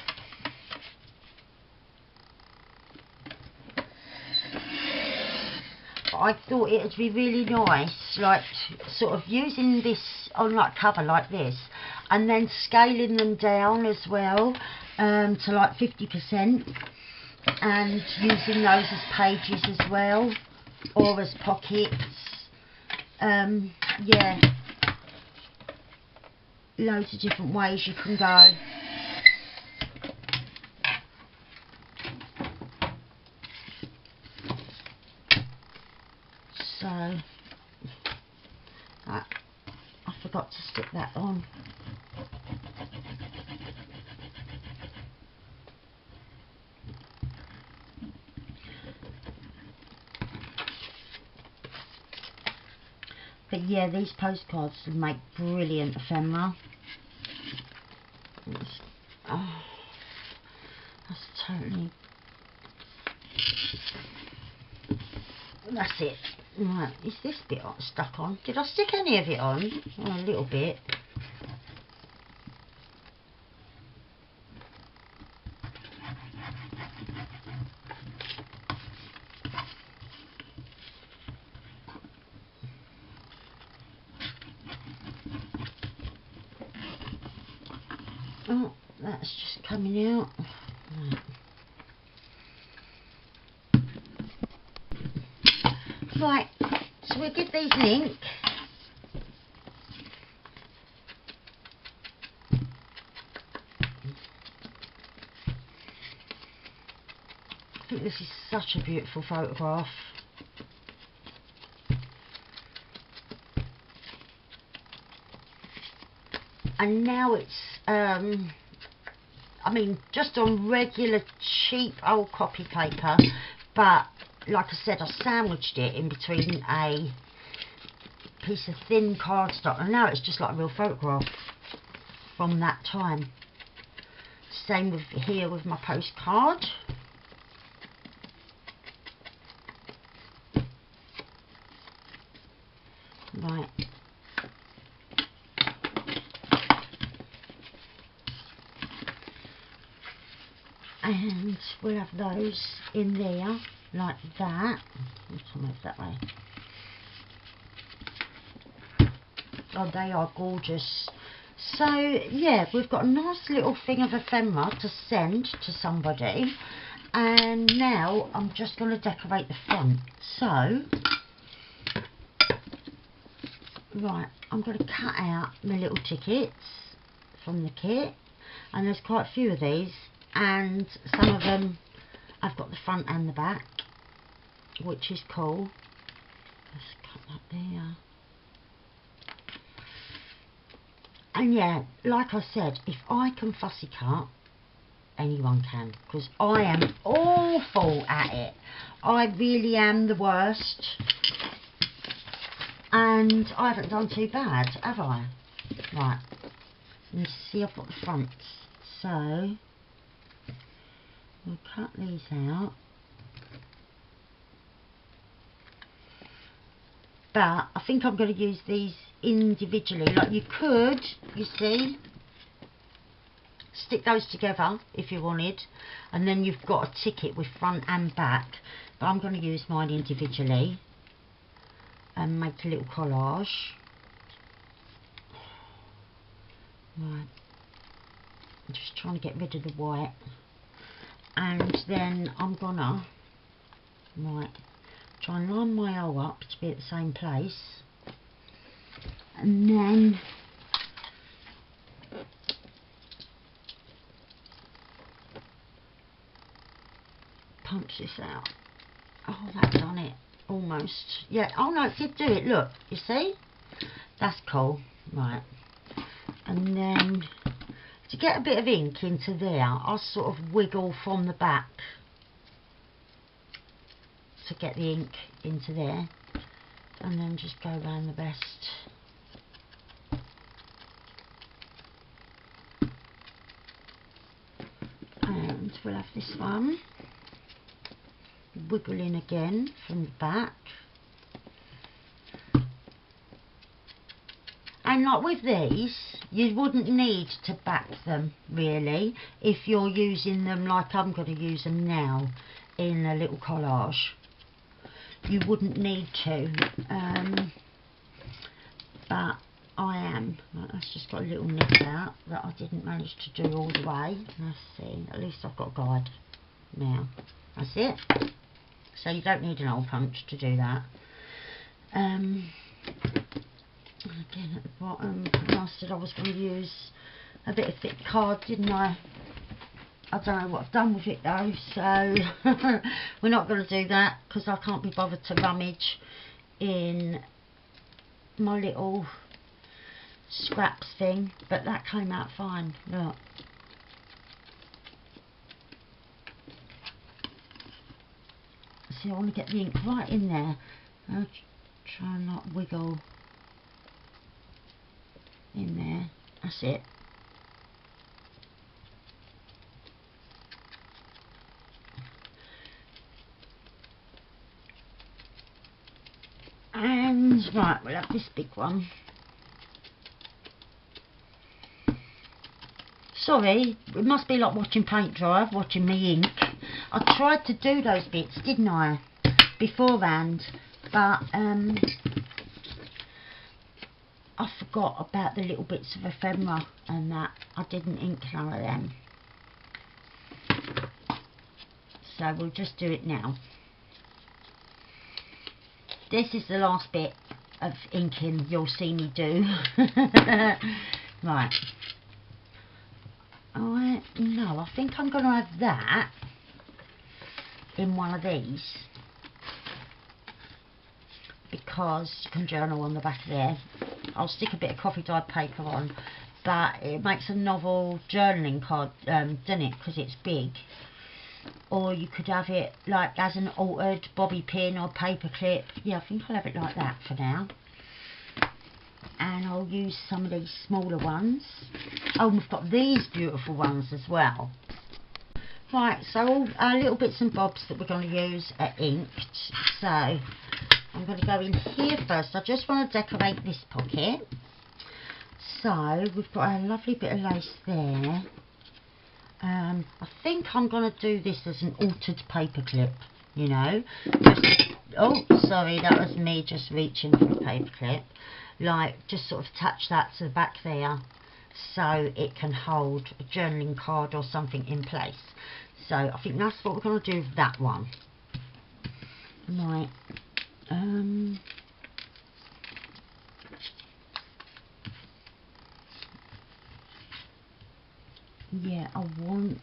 I thought it would be really nice, like sort of using this on like cover like this, and then scaling them down as well to like 50%, and using those as pages as well, or as pockets. Yeah, loads of different ways you can go. So I forgot to stick that on. But yeah, these postcards would make brilliant ephemera. Oh, that's totally... That's it. Right, is this bit stuck on? Did I stick any of it on? Oh, a little bit. Oh, that's just coming out. Right, so we'll give these an ink. I think this is such a beautiful photograph. And now it's, I mean, just on regular cheap old copy paper, but like I said, I sandwiched it in between a piece of thin cardstock, and now it's just like a real photograph from that time. Same with here with my postcard. Right. And we'll have those in there like that. Let's move that way. Oh, they are gorgeous. So yeah, we've got a nice little thing of ephemera to send to somebody, and now I'm just going to decorate the front. So right, I'm going to cut out my little tickets from the kit, and there's quite a few of these, and some of them I've got the front and the back, which is cool. Let's cut that there. And yeah, like I said, if I can fussy cut, anyone can, because I am awful at it. I really am the worst, and I haven't done too bad, have I? Right, And see, I've got the fronts, so we'll cut these out. But I think I'm going to use these individually. Like you could, you see, stick those together if you wanted, and then you've got a ticket with front and back. But I'm going to use mine individually and make a little collage. Right, I'm just trying to get rid of the white, and then I'm gonna try and line my hole up to be at the same place, and then punch this out. Oh, that's done it almost. Yeah, oh no, it did do it. Look, you see, that's cool. Right, and then to get a bit of ink into there, I'll sort of wiggle from the back to get the ink into there, and then just go around the best. And we'll have this one, wiggle in again from the back. And like with these, you wouldn't need to back them really if you're using them like I'm going to use them now in a little collage. You wouldn't need to, but I am. Right, that's just got a little nip out that I didn't manage to do all the way. Let's see, at least I've got a guide now. That's it. So you don't need an hole punch to do that. Again at the bottom, I said I was going to use a bit of thick card, didn't I? I don't know what I've done with it though, so we're not going to do that because I can't be bothered to rummage in my little scraps thing. But that came out fine, look. See, I want to get the ink right in there. I'll try and not wiggle in there. That's it. And right, we'll have this big one. Sorry, it must be like watching paint dry, watching me ink. I tried to do those bits, didn't I, beforehand, but I forgot about the little bits of ephemera and that. I didn't ink none of them. So we'll just do it now. This is the last bit of inking you'll see me do. Right. No, I think I'm going to have that in one of these, because you can journal on the back of there. I'll stick a bit of coffee dyed paper on, but it makes a novel journaling card, doesn't it, because it's big. Or you could have it like as an altered bobby pin or paper clip. Yeah, I think I'll have it like that for now. And I'll use some of these smaller ones. Oh, we've got these beautiful ones as well. Right, so all our little bits and bobs that we're going to use are inked. So I'm going to go in here first. I just want to decorate this pocket. So we've got a lovely bit of lace there. I think I'm going to do this as an altered paper clip, you know. Oh, sorry, that was me just reaching for a paper clip. Like, just sort of attach that to the back there so it can hold a journaling card or something in place. So I think that's what we're going to do with that one. Right. Yeah, I want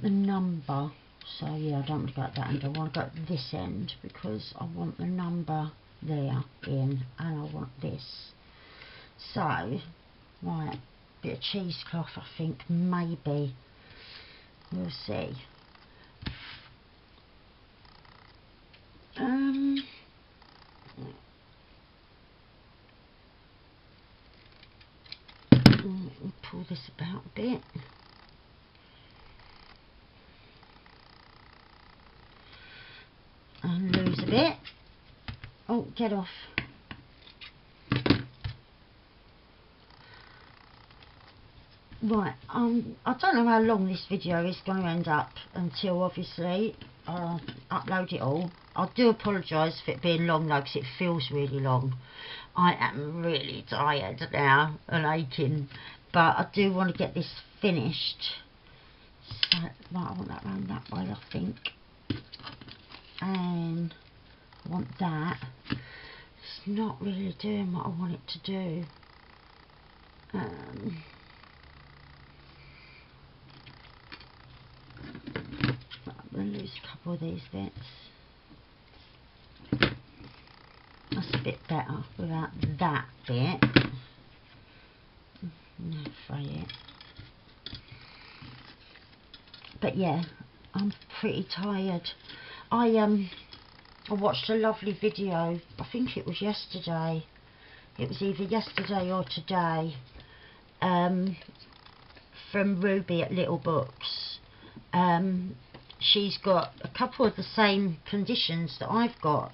the number. So yeah, I don't want to go at that end. I want to go at this end because I want the number there in, and I want this. So, right, bit of cheesecloth, I think, maybe. We'll see. pull this about a bit. And lose a bit. Oh, get off. Right, I don't know how long this video is going to end up until obviously I'll upload it all. I do apologise for it being long though, because it feels really long. I am really tired now and aching, but I do want to get this finished. So, right, I want that round that way, I think. And I want that. It's not really doing what I want it to do. I'm going to lose a couple of these bits. That's a bit better without that bit. No, fray it. But yeah, I'm pretty tired. I watched a lovely video, I think it was yesterday. It was either yesterday or today. From Ruby at Little Books. She's got a couple of the same conditions that I've got.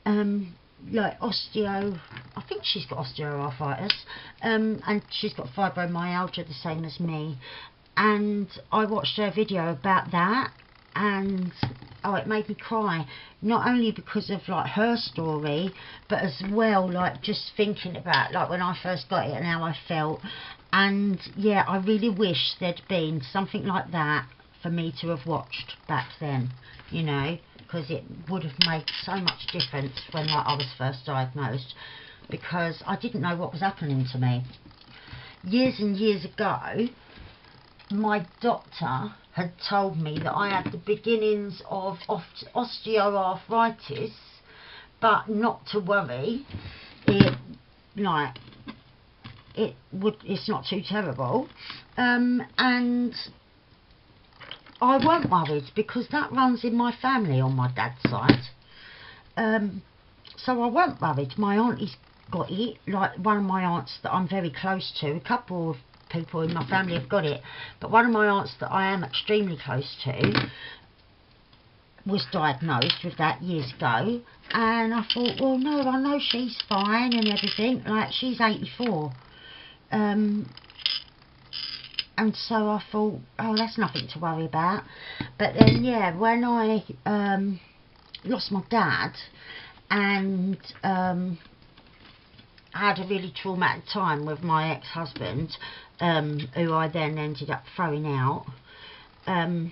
Like I think she's got osteoarthritis, and she's got fibromyalgia the same as me. And I watched her video about that, and oh, it made me cry. Not only because of like her story, but as well like just thinking about like when I first got it and how I felt. And yeah, I really wish there'd been something like that for me to have watched back then, you know, because it would have made so much difference when like, I was first diagnosed, because I didn't know what was happening to me. Years and years ago, my doctor had told me that I had the beginnings of osteoarthritis, but not to worry. It's not too terrible, and I weren't worried because that runs in my family on my dad's side. So I weren't worried. My auntie's got it, like one of my aunts that I'm very close to. A couple of people in my family have got it, but one of my aunts that I am extremely close to was diagnosed with that years ago. And I thought, well, no, I know she's fine and everything. Like, she's 84. And so I thought, oh, that's nothing to worry about. But then, yeah, when I lost my dad and had a really traumatic time with my ex-husband, who I then ended up throwing out, and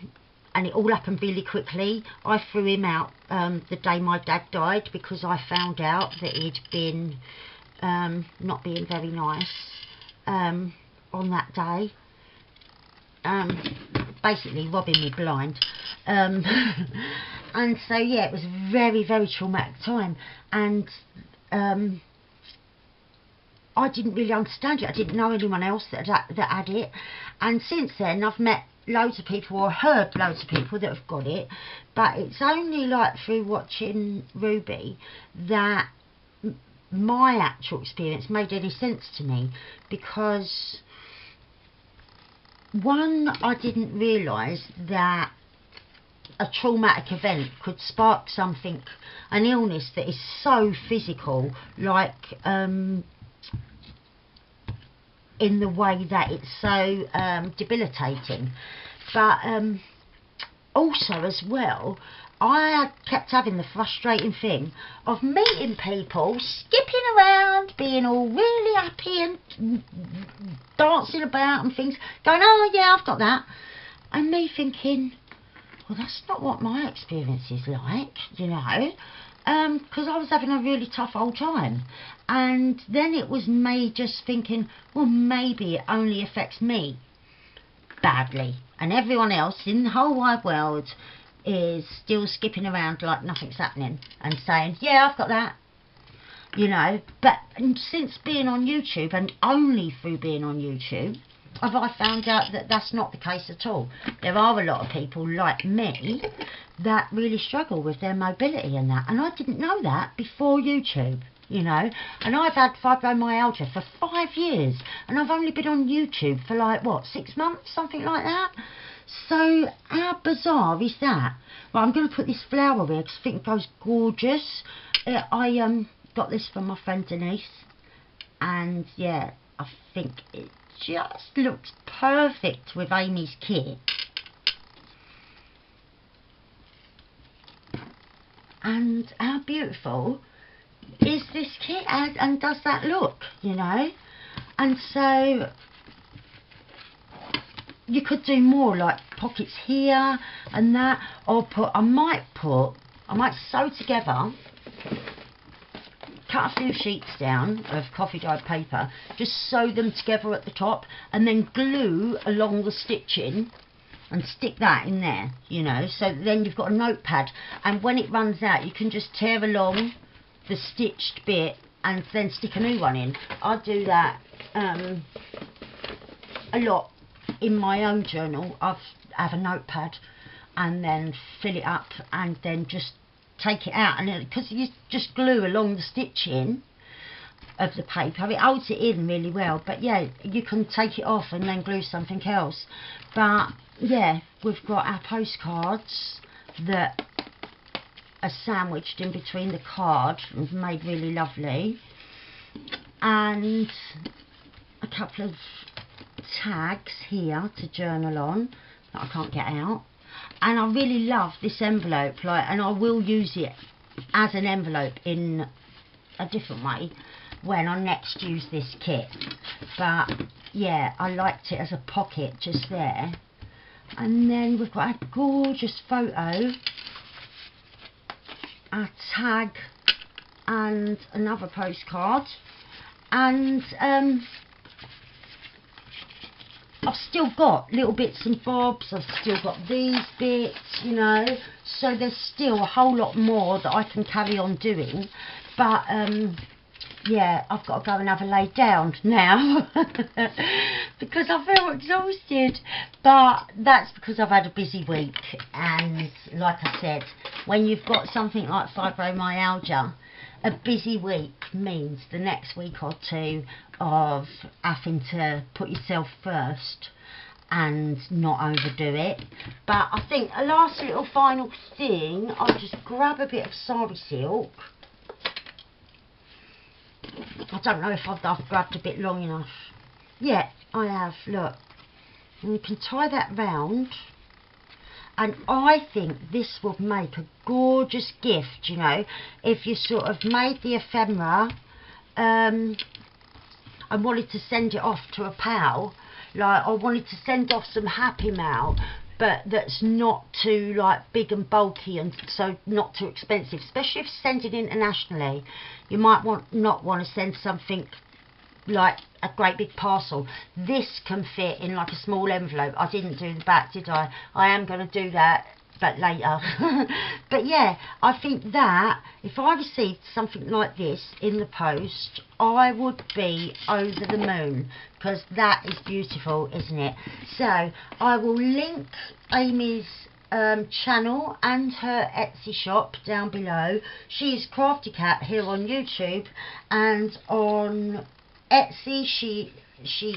it all happened really quickly. I threw him out the day my dad died, because I found out that he'd been not being very nice on that day. Basically robbing me blind. And so yeah, it was a very, very traumatic time, and I didn't really understand it. I didn't know anyone else that had it. And since then I've met loads of people, or heard loads of people that have got it, but it's only like through watching Ruby that my actual experience made any sense to me. Because one, I didn't realise that a traumatic event could spark something, an illness that is so physical, like in the way that it's so debilitating. But also as well, I kept having the frustrating thing of meeting people, skipping around, being all really happy and dancing about and things, going, oh yeah, I've got that. And me thinking, well, that's not what my experience is like, you know, because I was having a really tough old time. And then it was me just thinking, well, maybe it only affects me badly, and everyone else in the whole wide world is still skipping around like nothing's happening and saying, yeah, I've got that, you know. But since being on YouTube, and only through being on YouTube, have I found out that that's not the case at all. There are a lot of people like me that really struggle with their mobility and that, and I didn't know that before YouTube. you know. And I've had fibromyalgia for 5 years, and I've only been on YouTube for like, what, 6 months, something like that. So how bizarre is that? Well, I'm going to put this flower here because I think it goes gorgeous. I got this from my friend Denise, and yeah, I think it just looks perfect with Amy's kit. And how beautiful is this kit, and does that look, you know? And so you could do more, like pockets here and that, or I might sew together, cut a few sheets down of coffee dyed paper, just sew them together at the top, and then glue along the stitching and stick that in there, you know, so then you've got a notepad, and when it runs out you can just tear along the stitched bit and then stick a new one in. I do that a lot in my own journal. I have a notepad and then fill it up and then just take it out, and because you just glue along the stitching of the paper, it holds it in really well. But yeah, you can take it off and then glue something else. But yeah, we've got our postcards that are sandwiched in between the card and made really lovely, and a couple of tags here to journal on that I can't get out. And I really love this envelope, like, and I will use it as an envelope in a different way when I next use this kit. But yeah, I liked it as a pocket just there. And then we've got a gorgeous photo, a tag, and another postcard. And I've still got little bits and bobs. I've still got these bits, you know, so there's still a whole lot more that I can carry on doing. But yeah, I've got to go and have a lay down now because I feel exhausted. But that's because I've had a busy week, and like I said, when you've got something like fibromyalgia, a busy week means the next week or two of having to put yourself first and not overdo it. But I think a last little final thing, I'll just grab a bit of sari silk. I don't know if I've grabbed a bit long enough. Yeah, I have, look. And you can tie that round. And I think this would make a gorgeous gift, you know, if you sort of made the ephemera and wanted to send it off to a pal. Like, I wanted to send off some happy mail, but that's not too like big and bulky, and so not too expensive, especially if sending internationally. You might not want to send something like a great big parcel. This can fit in like a small envelope. I didn't do the back, did I? I am going to do that, but later. But yeah, I think that if I received something like this in the post, I would be over the moon, because that is beautiful, isn't it? So I will link Amy's channel and her Etsy shop down below. She's Crafty Cat here on YouTube, and on Etsy she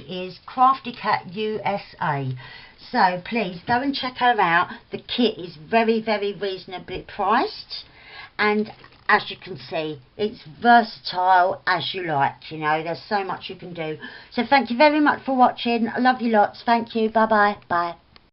is Crafty Cat USA. So please go and check her out. The kit is very, very reasonably priced, and as you can see, it's versatile as you like, you know. There's so much you can do. So thank you very much for watching. I love you lots. Thank you. Bye bye. Bye.